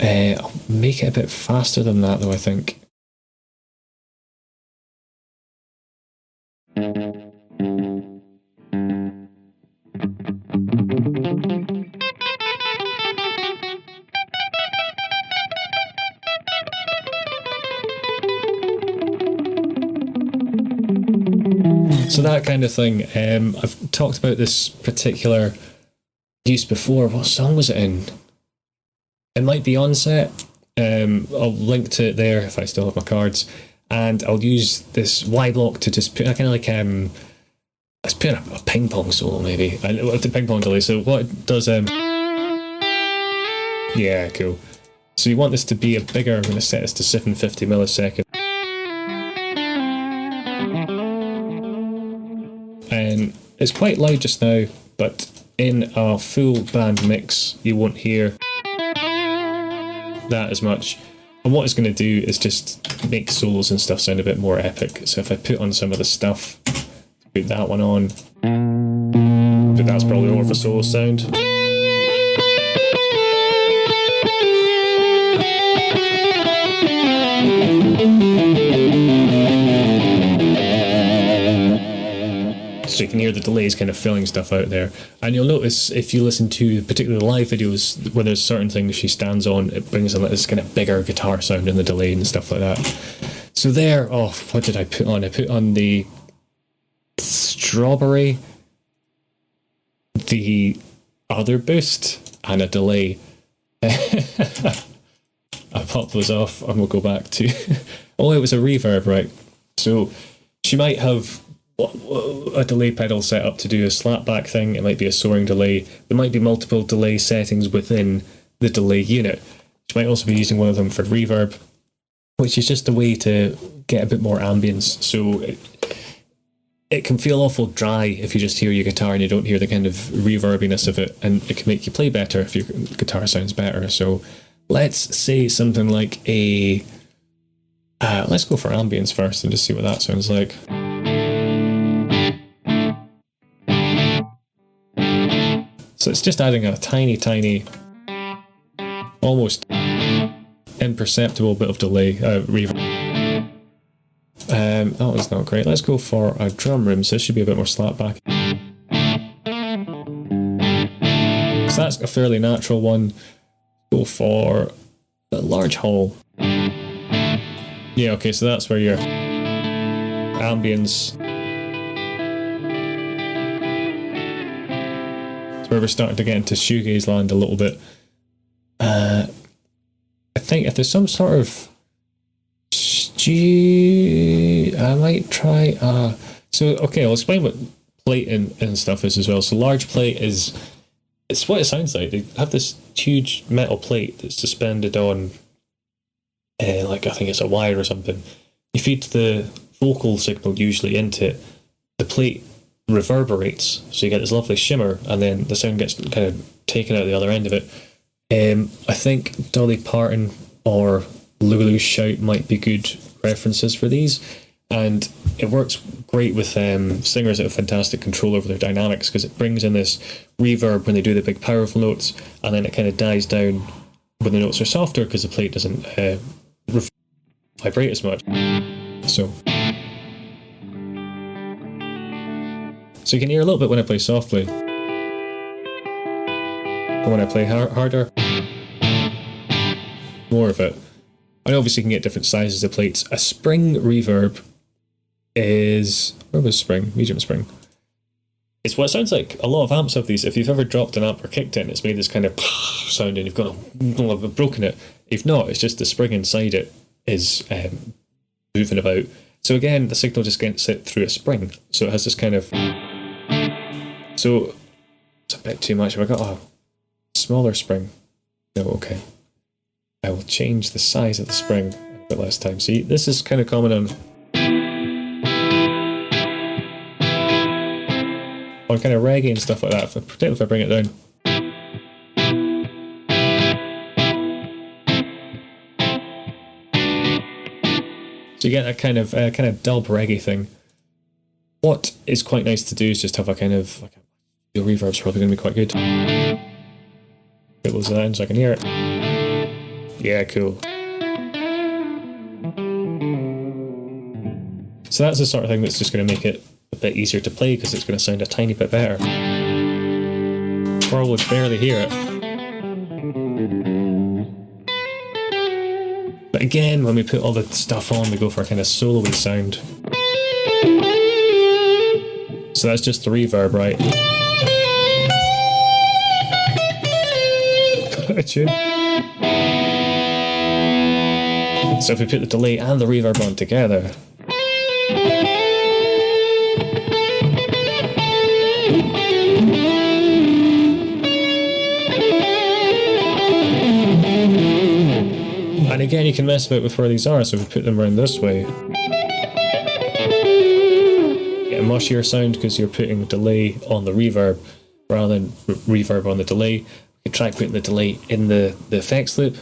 I'll make it a bit faster than that though, I think. So that kind of thing. I've talked about this particular use before. What song was it in? It might be Onset. I'll link to it there if I still have my cards. And I'll use this Y block to just put a kind of like let's put a ping pong solo maybe. The ping pong delay. So what it does yeah, cool. So you want this to be a bigger, I'm going to set this to 750 milliseconds. And it's quite loud just now, but in a full band mix you won't hear that as much. And what it's going to do is just make solos and stuff sound a bit more epic. So if I put on some of the stuff, put that one on, but that's probably more of a solo sound. So you can hear the delays kind of filling stuff out there. And you'll notice if you listen to particularly live videos where there's certain things she stands on, it brings in this kind of bigger guitar sound in the delay and stuff like that. So there, what did I put on? I put on the Strawberry, the other boost, and a delay. I pop those off and we'll go back to... Oh, it was a reverb, right? So she might have a delay pedal set up to do a slapback thing. It might be a soaring delay. There might be multiple delay settings within the delay unit. She might also be using one of them for reverb, which is just a way to get a bit more ambience. So it can feel awful dry if you just hear your guitar and you don't hear the kind of reverbiness of it, and it can make you play better if your guitar sounds better. So let's say something like a... let's go for ambience first and just see what that sounds like. So it's just adding a tiny, almost imperceptible bit of delay, reverb. That was not great. Let's go for a drum room, so this should be a bit more slapback. So that's a fairly natural one. Go for a large hall. Yeah, okay, so that's where your ambience... It's where we're starting to get into shoegaze land a little bit. I think if there's some sort of... I might try... So, okay, I'll explain what plate and stuff is as well. So large plate is... It's what it sounds like. They have this huge metal plate that's suspended on... like I think it's a wire or something. You feed the vocal signal usually into it. The plate reverberates, so you get this lovely shimmer, and then the sound gets kind of taken out the other end of it. I think Dolly Parton or Lulu Shout might be good references for these, and it works great with singers that have fantastic control over their dynamics, because it brings in this reverb when they do the big powerful notes, and then it kind of dies down when the notes are softer because the plate doesn't vibrate as much. So you can hear a little bit when I play softly, and when I play harder, more of it. And obviously you can get different sizes of plates. A spring reverb is... Where was spring? Medium spring. It's what it sounds like. A lot of amps have these. If you've ever dropped an amp or kicked it and it's made this kind of sound and you've broken it. If not, it's just the spring inside it is moving about. So again, the signal just gets it through a spring. So it has this kind of... So it's a bit too much. Have I got a smaller spring? No, okay. I will change the size of the spring in a bit less time. See, this is kind of common on kind of reggae and stuff like that, particularly if I bring it down. So you get a kind of dub reggae thing. What is quite nice to do is just have a kind of like the reverb's probably going to be quite good. Put those down so I can hear it. Yeah, cool. So that's the sort of thing that's just going to make it a bit easier to play, because it's going to sound a tiny bit better. Probably barely hear it. But again, when we put all the stuff on, we go for a kind of solo-y sound. So that's just the reverb, right? A tune. So if we put the delay and the reverb on together, and again you can mess about with where these are, so if we put them around this way, get a mushier sound because you're putting delay on the reverb rather than reverb on the delay. We can try putting the delay in the effects loop.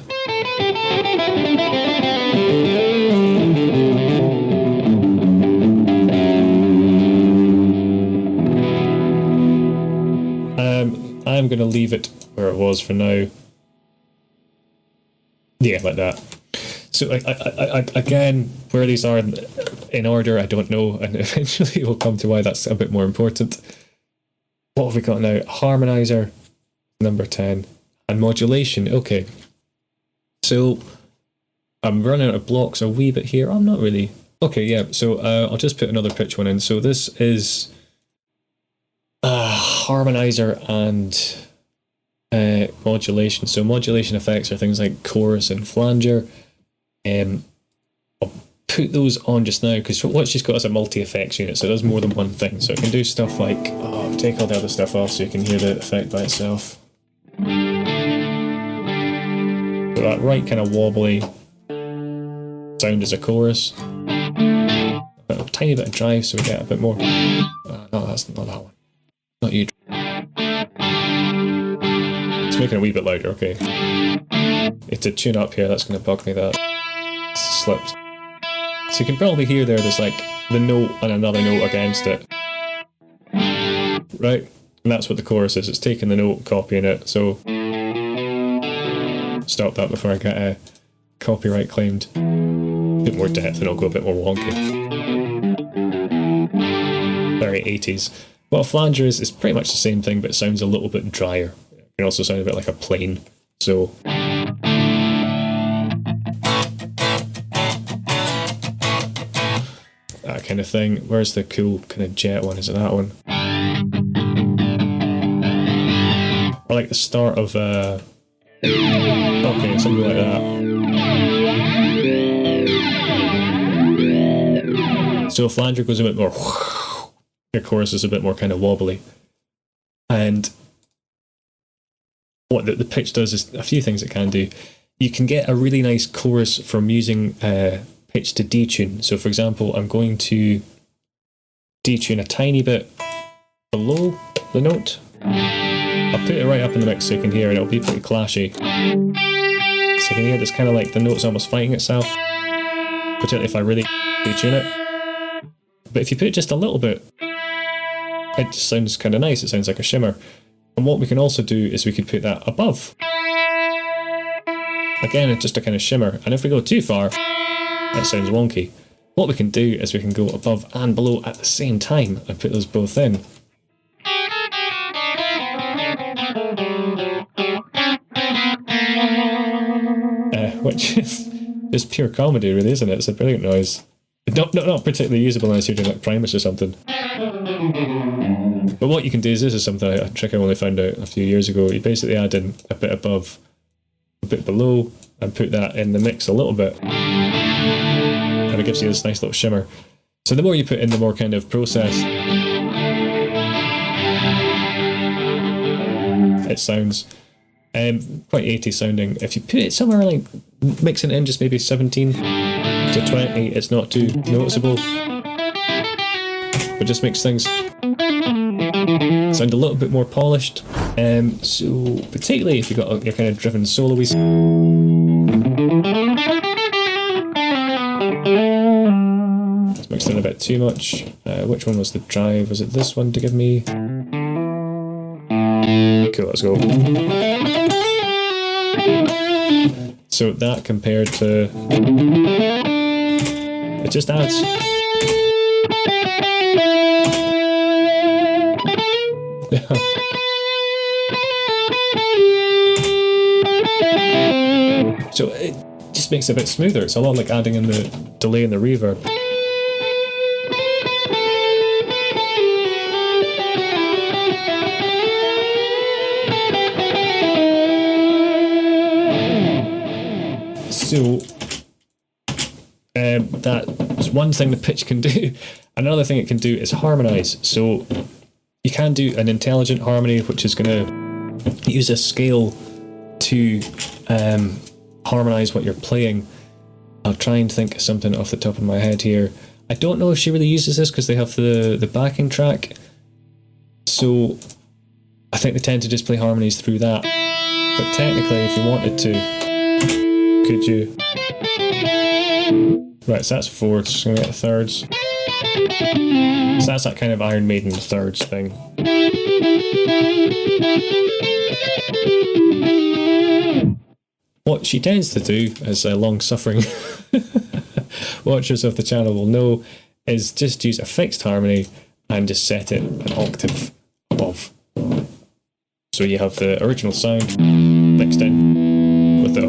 I'm going to leave it where it was for now. Yeah, like that. So again, where these are in order, I don't know, and eventually we'll come to why that's a bit more important. What have we got now? Harmoniser, number 10, and modulation. Okay, so I'm running out of blocks a wee bit here. I'm not really. Okay, yeah, so I'll just put another pitch one in. So this is harmoniser and modulation. So modulation effects are things like chorus and flanger. I'll put those on just now because what she's got is a multi-effects unit, so it does more than one thing. So it can do stuff like, take all the other stuff off so you can hear the effect by itself. So that right kind of wobbly sound is a chorus. A tiny bit of drive so we get a bit more. No, that's not that one. Not you. It's making it a wee bit louder, okay. It's a tune up here, that's going to bug me, that slipped. So you can probably hear there's like the note and another note against it. Right? And that's what the chorus is. It's taking the note, copying it, so stop that before I get copyright claimed. A bit more depth and it'll go a bit more wonky. Very 80s. What a flanger is pretty much the same thing, but it sounds a little bit drier. It can also sound a bit like a plane. So that kind of thing. Where's the cool kind of jet one? Is it that one? Or like the start of okay, something like that. So a flanger goes a bit more. Your chorus is a bit more kind of wobbly. And what the pitch does is a few things it can do. You can get a really nice chorus from using pitch to detune. So for example, I'm going to detune a tiny bit below the note. I'll put it right up in the mix so you can hear it. It'll be pretty clashy. So you can hear this kind of like the note's almost fighting itself, particularly if I really detune it. But if you put just a little bit, it just sounds kind of nice. It sounds like a shimmer. And what we can also do is we could put that above. Again, it's just a kind of shimmer. And if we go too far, it sounds wonky. What we can do is we can go above and below at the same time and put those both in. Which is just pure comedy, really, isn't it? It's a brilliant noise. Not particularly usable unless you're doing like Primus or something. But what you can do is, this is something, a trick I only found out a few years ago. You basically add in a bit above, a bit below, and put that in the mix a little bit. And it gives you this nice little shimmer. So the more you put in, the more kind of processed it sounds. Quite 80s sounding. If you put it somewhere like mixing it in just maybe 17 to 20, it's not too noticeable. But just makes things sound a little bit more polished. So particularly if you've got your kind of driven soloies. It's mixed in a bit too much. Which one was the drive? Was it this one to give me? Cool, let's go. So that compared to, it just adds. So it just makes it a bit smoother. It's a lot like adding in the delay and the reverb. So that's one thing the pitch can do. Another thing it can do is harmonize. So you can do an intelligent harmony, which is going to use a scale to harmonize what you're playing. I'll try and think of something off the top of my head here. I don't know if she really uses this because they have the backing track. So I think they tend to just play harmonies through that. But technically, if you wanted to, could you? Right, so that's fourths, so I'm going to get thirds. So that's that kind of Iron Maiden thirds thing. What she tends to do, as long-suffering watchers of the channel will know, is just use a fixed harmony and just set it an octave above. So you have the original sound mixed in with the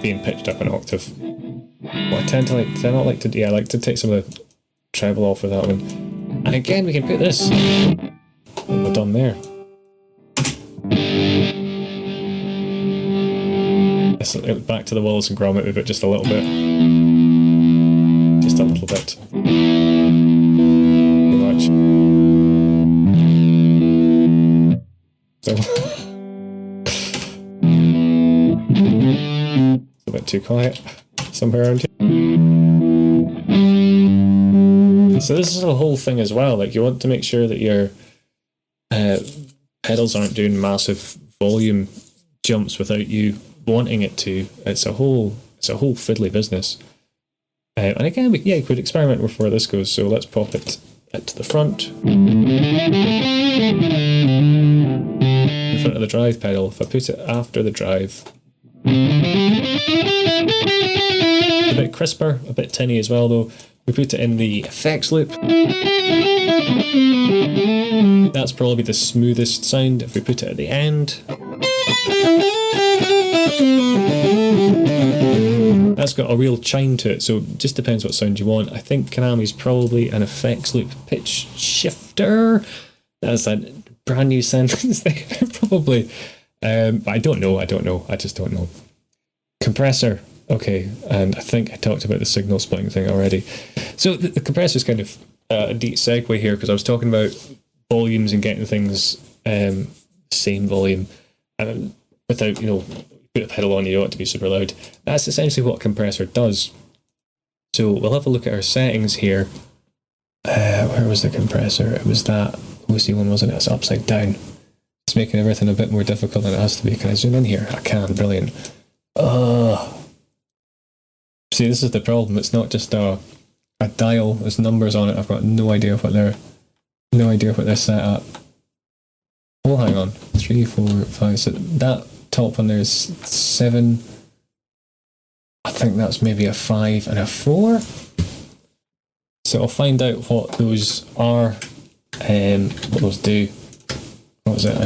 being pitched up an octave. Well, I like to take some of the treble off with that one. And again, we can put this. What we've done there. Let's back to the Wallace and Gromit with it just a little bit. Just a little bit. Too much. So a bit too quiet somewhere around here. So this is a whole thing as well. Like, you want to make sure that your pedals aren't doing massive volume jumps without you wanting it to. It's a whole fiddly business. And again, we could experiment with where this goes. So let's pop it to the front. In front of the drive pedal. If I put it after the drive, a bit crisper, a bit tinny as well though. We put it in the effects loop. That's probably the smoothest sound. If we put it at the end, that's got a real chime to it, so it just depends what sound you want. I think Kanami's probably an effects loop pitch shifter. That's a brand new sentence there, probably. But I don't know. I just don't know. Compressor. Okay, and I think I talked about the signal splitting thing already. So the compressor is kind of a neat segue here, because I was talking about volumes and getting things same volume, and without, put a pedal on, you don't want it to be super loud. That's essentially what a compressor does. So we'll have a look at our settings here. Where was the compressor? It was that OC one, wasn't it? It's upside down. It's making everything a bit more difficult than it has to be. Can I zoom in here? I can. Brilliant. See, this is the problem. It's not just a dial. There's numbers on it. I've got no idea what they're set at. Oh, hang on. 3, 4, 5. So that top one there is 7. I think that's maybe a 5 and a 4. So I'll find out what those are, what those do. What was it?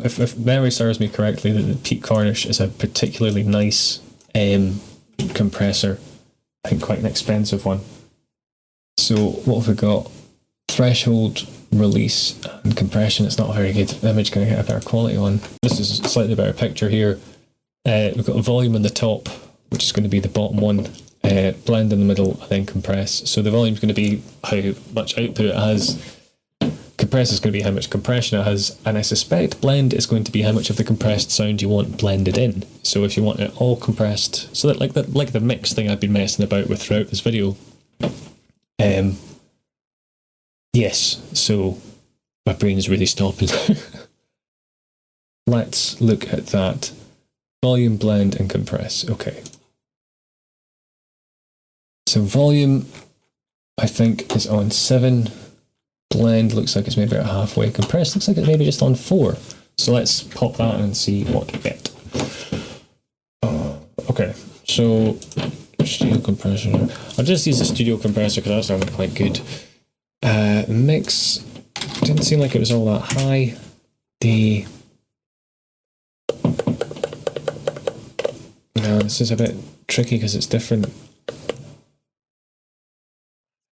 If memory serves me correctly, the Peak Cornish is a particularly nice compressor. I think quite an expensive one. So what have we got? Threshold, release, and compression. It's not a very good image. Going to get a better quality one. This is a slightly better picture here. We've got a volume on the top, which is going to be the bottom one. Blend in the middle, and then compress. So the volume is going to be how much output it has. Compressor is going to be how much compression it has, and I suspect blend is going to be how much of the compressed sound you want blended in. So if you want it all compressed, so that like the mix thing I've been messing about with throughout this video. Yes, so my brain is really stopping. Let's look at that. Volume, blend, and compress. Okay. So volume, I think, is on 7. Blend looks like it's maybe at halfway. Compress looks like it's maybe just on 4. So let's pop that in and see what we get. Okay, so studio compressor. I'll just use the studio compressor because that sounded quite good. Mix didn't seem like it was all that high. No, this is a bit tricky because it's different.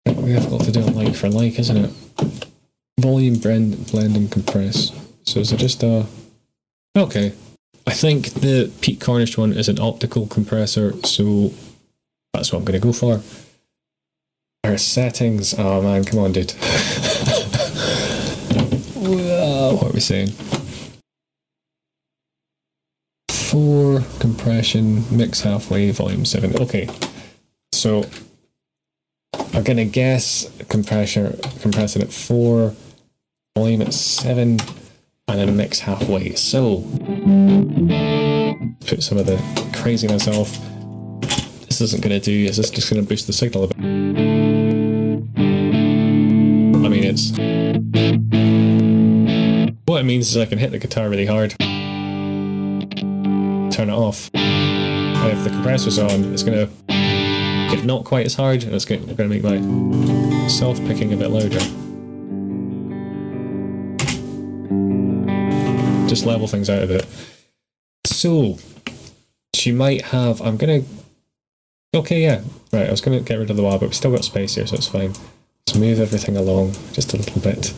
We've got to do it like for like, isn't it? Volume, blend, and compress. So is it just a... Okay. I think the Peak Cornish one is an optical compressor, so that's what I'm going to go for. Our settings... Oh man, come on dude. What are we saying? 4, compression, mix halfway, volume 7. Okay. So... I'm going to guess compressing at 4, volume at 7, and then mix halfway. So, put some of the craziness off. This isn't going to do, is this just going to boost the signal a bit? I mean, it's... What it means is I can hit the guitar really hard, turn it off, And if the compressor's on, it's going to get not quite as hard, and it's going to make my soft picking a bit louder. Just level things out a bit. So, she might have... Okay, yeah. Right, I was going to get rid of the wah, but we've still got space here, so it's fine. Let's move everything along just a little bit.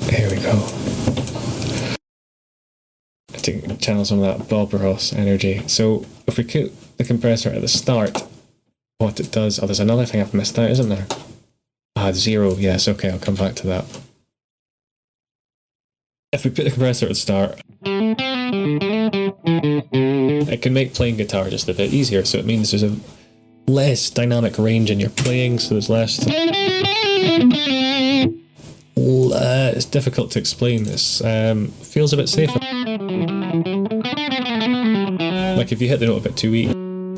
Here we go. To channel some of that Bob Ross energy. So if we put the compressor at the start, what it does... Oh, there's another thing I've missed out, isn't there? Ah, 0. Yes, okay, I'll come back to that. If we put the compressor at the start, it can make playing guitar just a bit easier, so it means there's a less dynamic range in your playing, so there's less... it's difficult to explain. This feels a bit safer. Like if you hit the note a bit too weak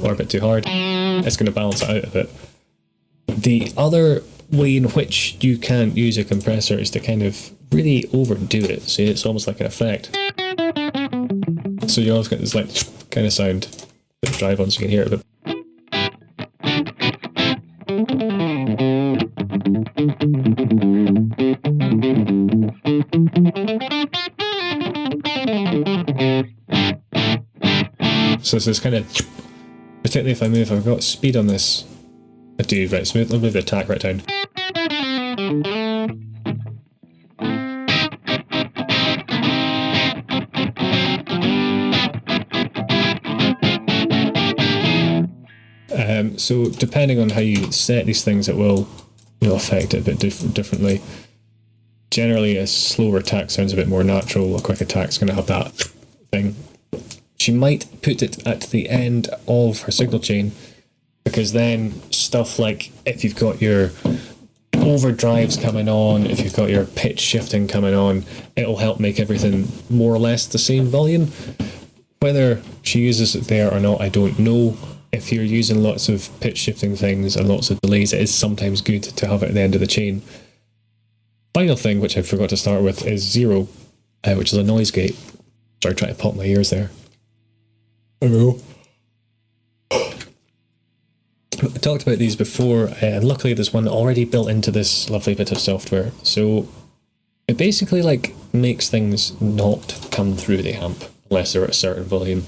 or a bit too hard, it's going to balance it out a bit. The other way in which you can use a compressor is to kind of really overdo it, so it's almost like an effect. So you always get this like kind of sound, bit of drive on so you can hear it a bit. So it's this kind of, particularly if I've got speed on this, I do, right, so I'll move the attack right down. So depending on how you set these things, it will, affect it a bit differently. Generally, a slower attack sounds a bit more natural. A quick attack's going to have that thing. She might put it at the end of her signal chain, because then stuff like if you've got your overdrives coming on, if you've got your pitch shifting coming on, it'll help make everything more or less the same volume. Whether she uses it there or not, I don't know. If you're using lots of pitch shifting things and lots of delays, it is sometimes good to have it at the end of the chain. Final thing, which I forgot to start with, is 0, which is a noise gate. Sorry, trying to pop my ears there. Hello. I talked about these before, and luckily there's one already built into this lovely bit of software. So it basically makes things not come through the amp unless they're at a certain volume.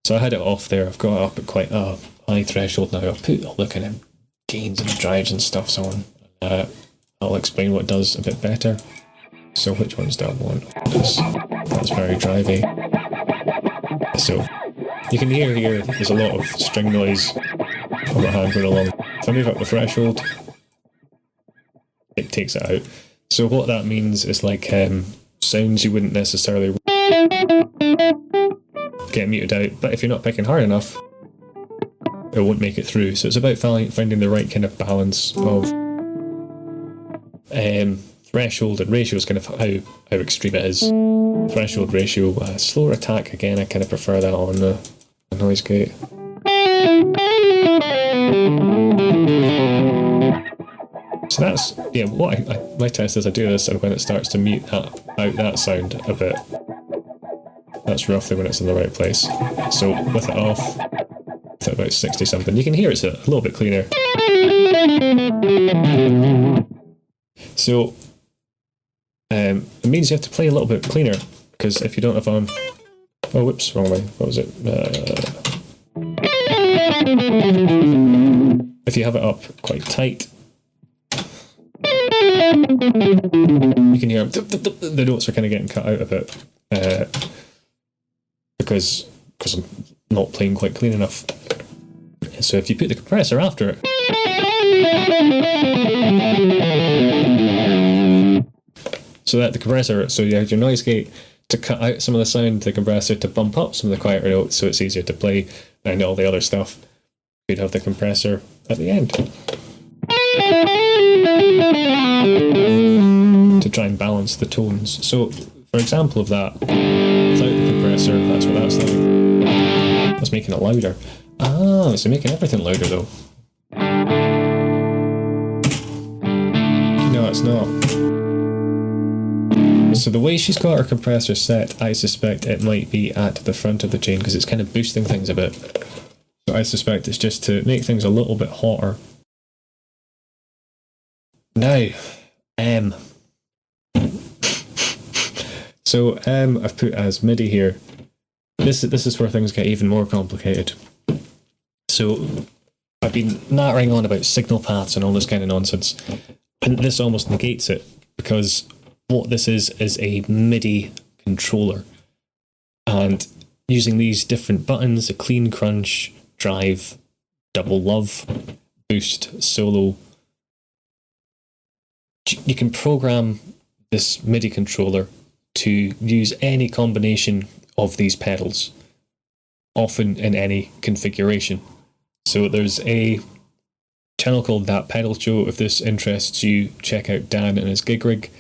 So I had it off there. I've got it up at quite a high threshold now. I'll put all the kind of gains and drives and stuff on. I'll explain what it does a bit better. So which ones do I want? That's very drivey. So you can hear here there's a lot of string noise on my hand going along. If I move up the threshold, it takes it out. So what that means is sounds you wouldn't necessarily get muted out, but if you're not picking hard enough, it won't make it through. So it's about finding the right kind of balance of threshold and ratio is kind of how extreme it is. Threshold, ratio, slower attack, again, I kind of prefer that on the noise gate. So that's, what my test is I do this, and when it starts to mute out that sound a bit, that's roughly when it's in the right place. So with it off, it's at about 60 something. You can hear it's a little bit cleaner. So it means you have to play a little bit cleaner, because if you don't have on... Oh, whoops, wrong way. What was it? If you have it up quite tight, you can hear the notes are kind of getting cut out a bit. Because I'm not playing quite clean enough. So if you put the compressor after it, so that the compressor, so you have your noise gate to cut out some of the sound, the compressor to bump up some of the quieter notes so it's easier to play, and all the other stuff, you'd have the compressor at the end to try and balance the tones. So for example of that, without the compressor, that's what that's like. That's making it louder. Ah, so making everything louder though. No, it's not. So the way she's got her compressor set, I suspect it might be at the front of the chain because it's kind of boosting things a bit. So I suspect it's just to make things a little bit hotter. Now, M. So I've put as MIDI here. This is where things get even more complicated. So I've been nattering on about signal paths and all this kind of nonsense, and this almost negates it because what this is a MIDI controller, and using these different buttons, a clean, crunch, drive, double love, boost, solo, you can program this MIDI controller to use any combination of these pedals, often in any configuration. So there's a channel called That Pedal Show. If this interests you, check out Dan and his gig rig.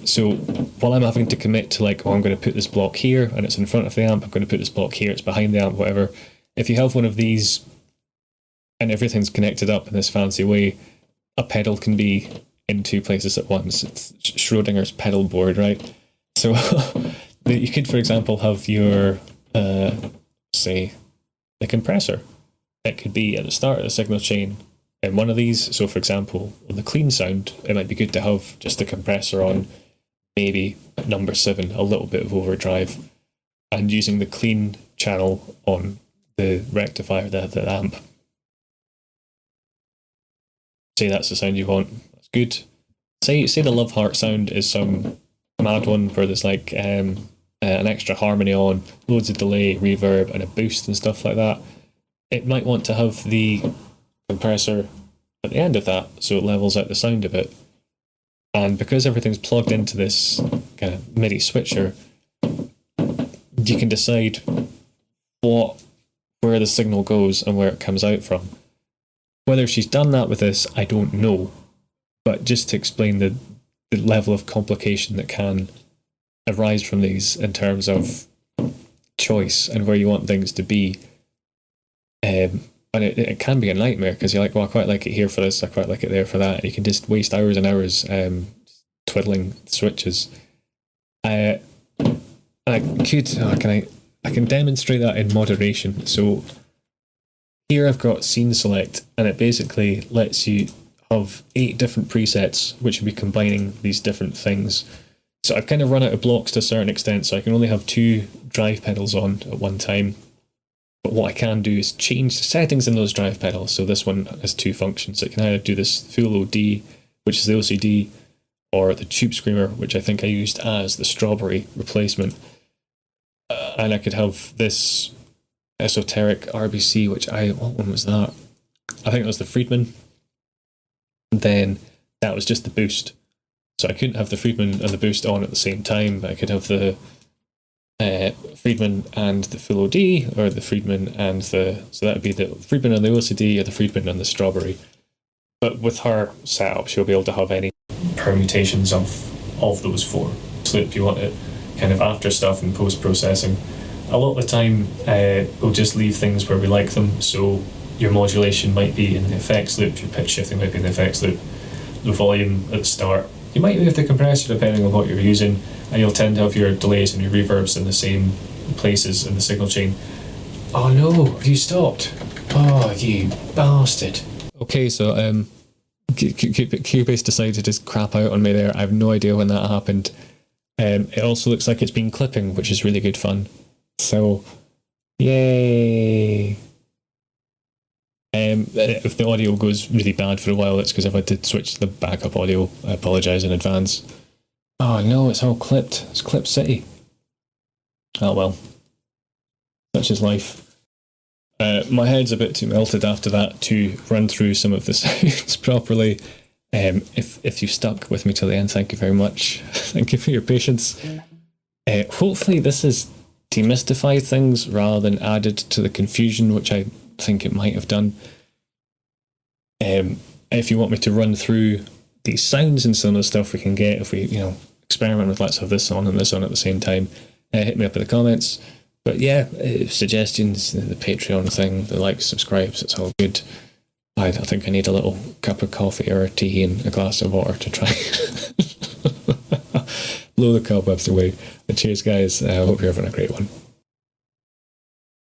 So while I'm having to commit to like, oh, I'm going to put this block here and it's in front of the amp, I'm going to put this block here, it's behind the amp, whatever. If you have one of these and everything's connected up in this fancy way, a pedal can be in two places at once. It's Schrodinger's pedal board, right? So you could, for example, have your, say, the compressor. It could be at the start of the signal chain in one of these. So, for example, on the clean sound, it might be good to have just the compressor on, maybe number 7, a little bit of overdrive, and using the clean channel on the rectifier, the amp. Say that's the sound you want. That's good. Say the Love Heart sound is some mad one where there's like an extra harmony on, loads of delay, reverb, and a boost and stuff like that. It might want to have the compressor at the end of that, so it levels out the sound a bit. And because everything's plugged into this kind of MIDI switcher, you can decide where the signal goes and where it comes out from. Whether she's done that with this, I don't know. But just to explain the level of complication that can arise from these in terms of choice and where you want things to be. And it can be a nightmare because you're like, well, I quite like it here for this, I quite like it there for that. And you can just waste hours and hours twiddling switches. I can demonstrate that in Modulation. So here I've got Scene Select, and it basically lets you have 8 different presets which will be combining these different things. So I've kind of run out of blocks to a certain extent, so I can only have 2 drive pedals on at one time. But what I can do is change the settings in those drive pedals. So this one has 2 functions. It can either do this full OD, which is the OCD, or the Tube Screamer, which I think I used as the Strawberry replacement. And I could have this esoteric RBC, what one was that? I think it was the Friedman. And then that was just the boost. So I couldn't have the Friedman and the boost on at the same time, but I could have the Friedman and the full OD, or the Friedman and so that would be the Friedman and the OCD, or the Friedman and the Strawberry. But with her setup, she'll be able to have any permutations of those 4. So if you want it kind of after stuff and post-processing, a lot of the time we'll just leave things where we like them. So your modulation might be in the effects loop, your pitch shifting might be in the effects loop, the volume at the start. You might leave the compressor depending on what you're using, and you'll tend to have your delays and your reverbs in the same places in the signal chain. Oh no, have you stopped? Oh, you bastard. Okay, so Cubase decided to just crap out on me there. I have no idea when that happened. It also looks like it's been clipping, which is really good fun. So, yay! If the audio goes really bad for a while, it's because I've had to switch to the backup audio. I apologise in advance. Oh no, it's all clipped. It's Clip City. Oh well. Such is life. My head's a bit too melted after that to run through some of the sounds properly. If you stuck with me till the end, thank you very much. Thank you for your patience. Hopefully this has demystified things rather than added to the confusion, which I think it might have done. If you want me to run through these sounds and some of the stuff we can get if we, experiment with let's have this on and this on at the same time, hit me up in the comments. But yeah, suggestions, the Patreon thing, the likes, subscribes, it's all good. I think I need a little cup of coffee or tea and a glass of water to try blow the cobwebs away. And cheers, guys. I hope you're having a great one.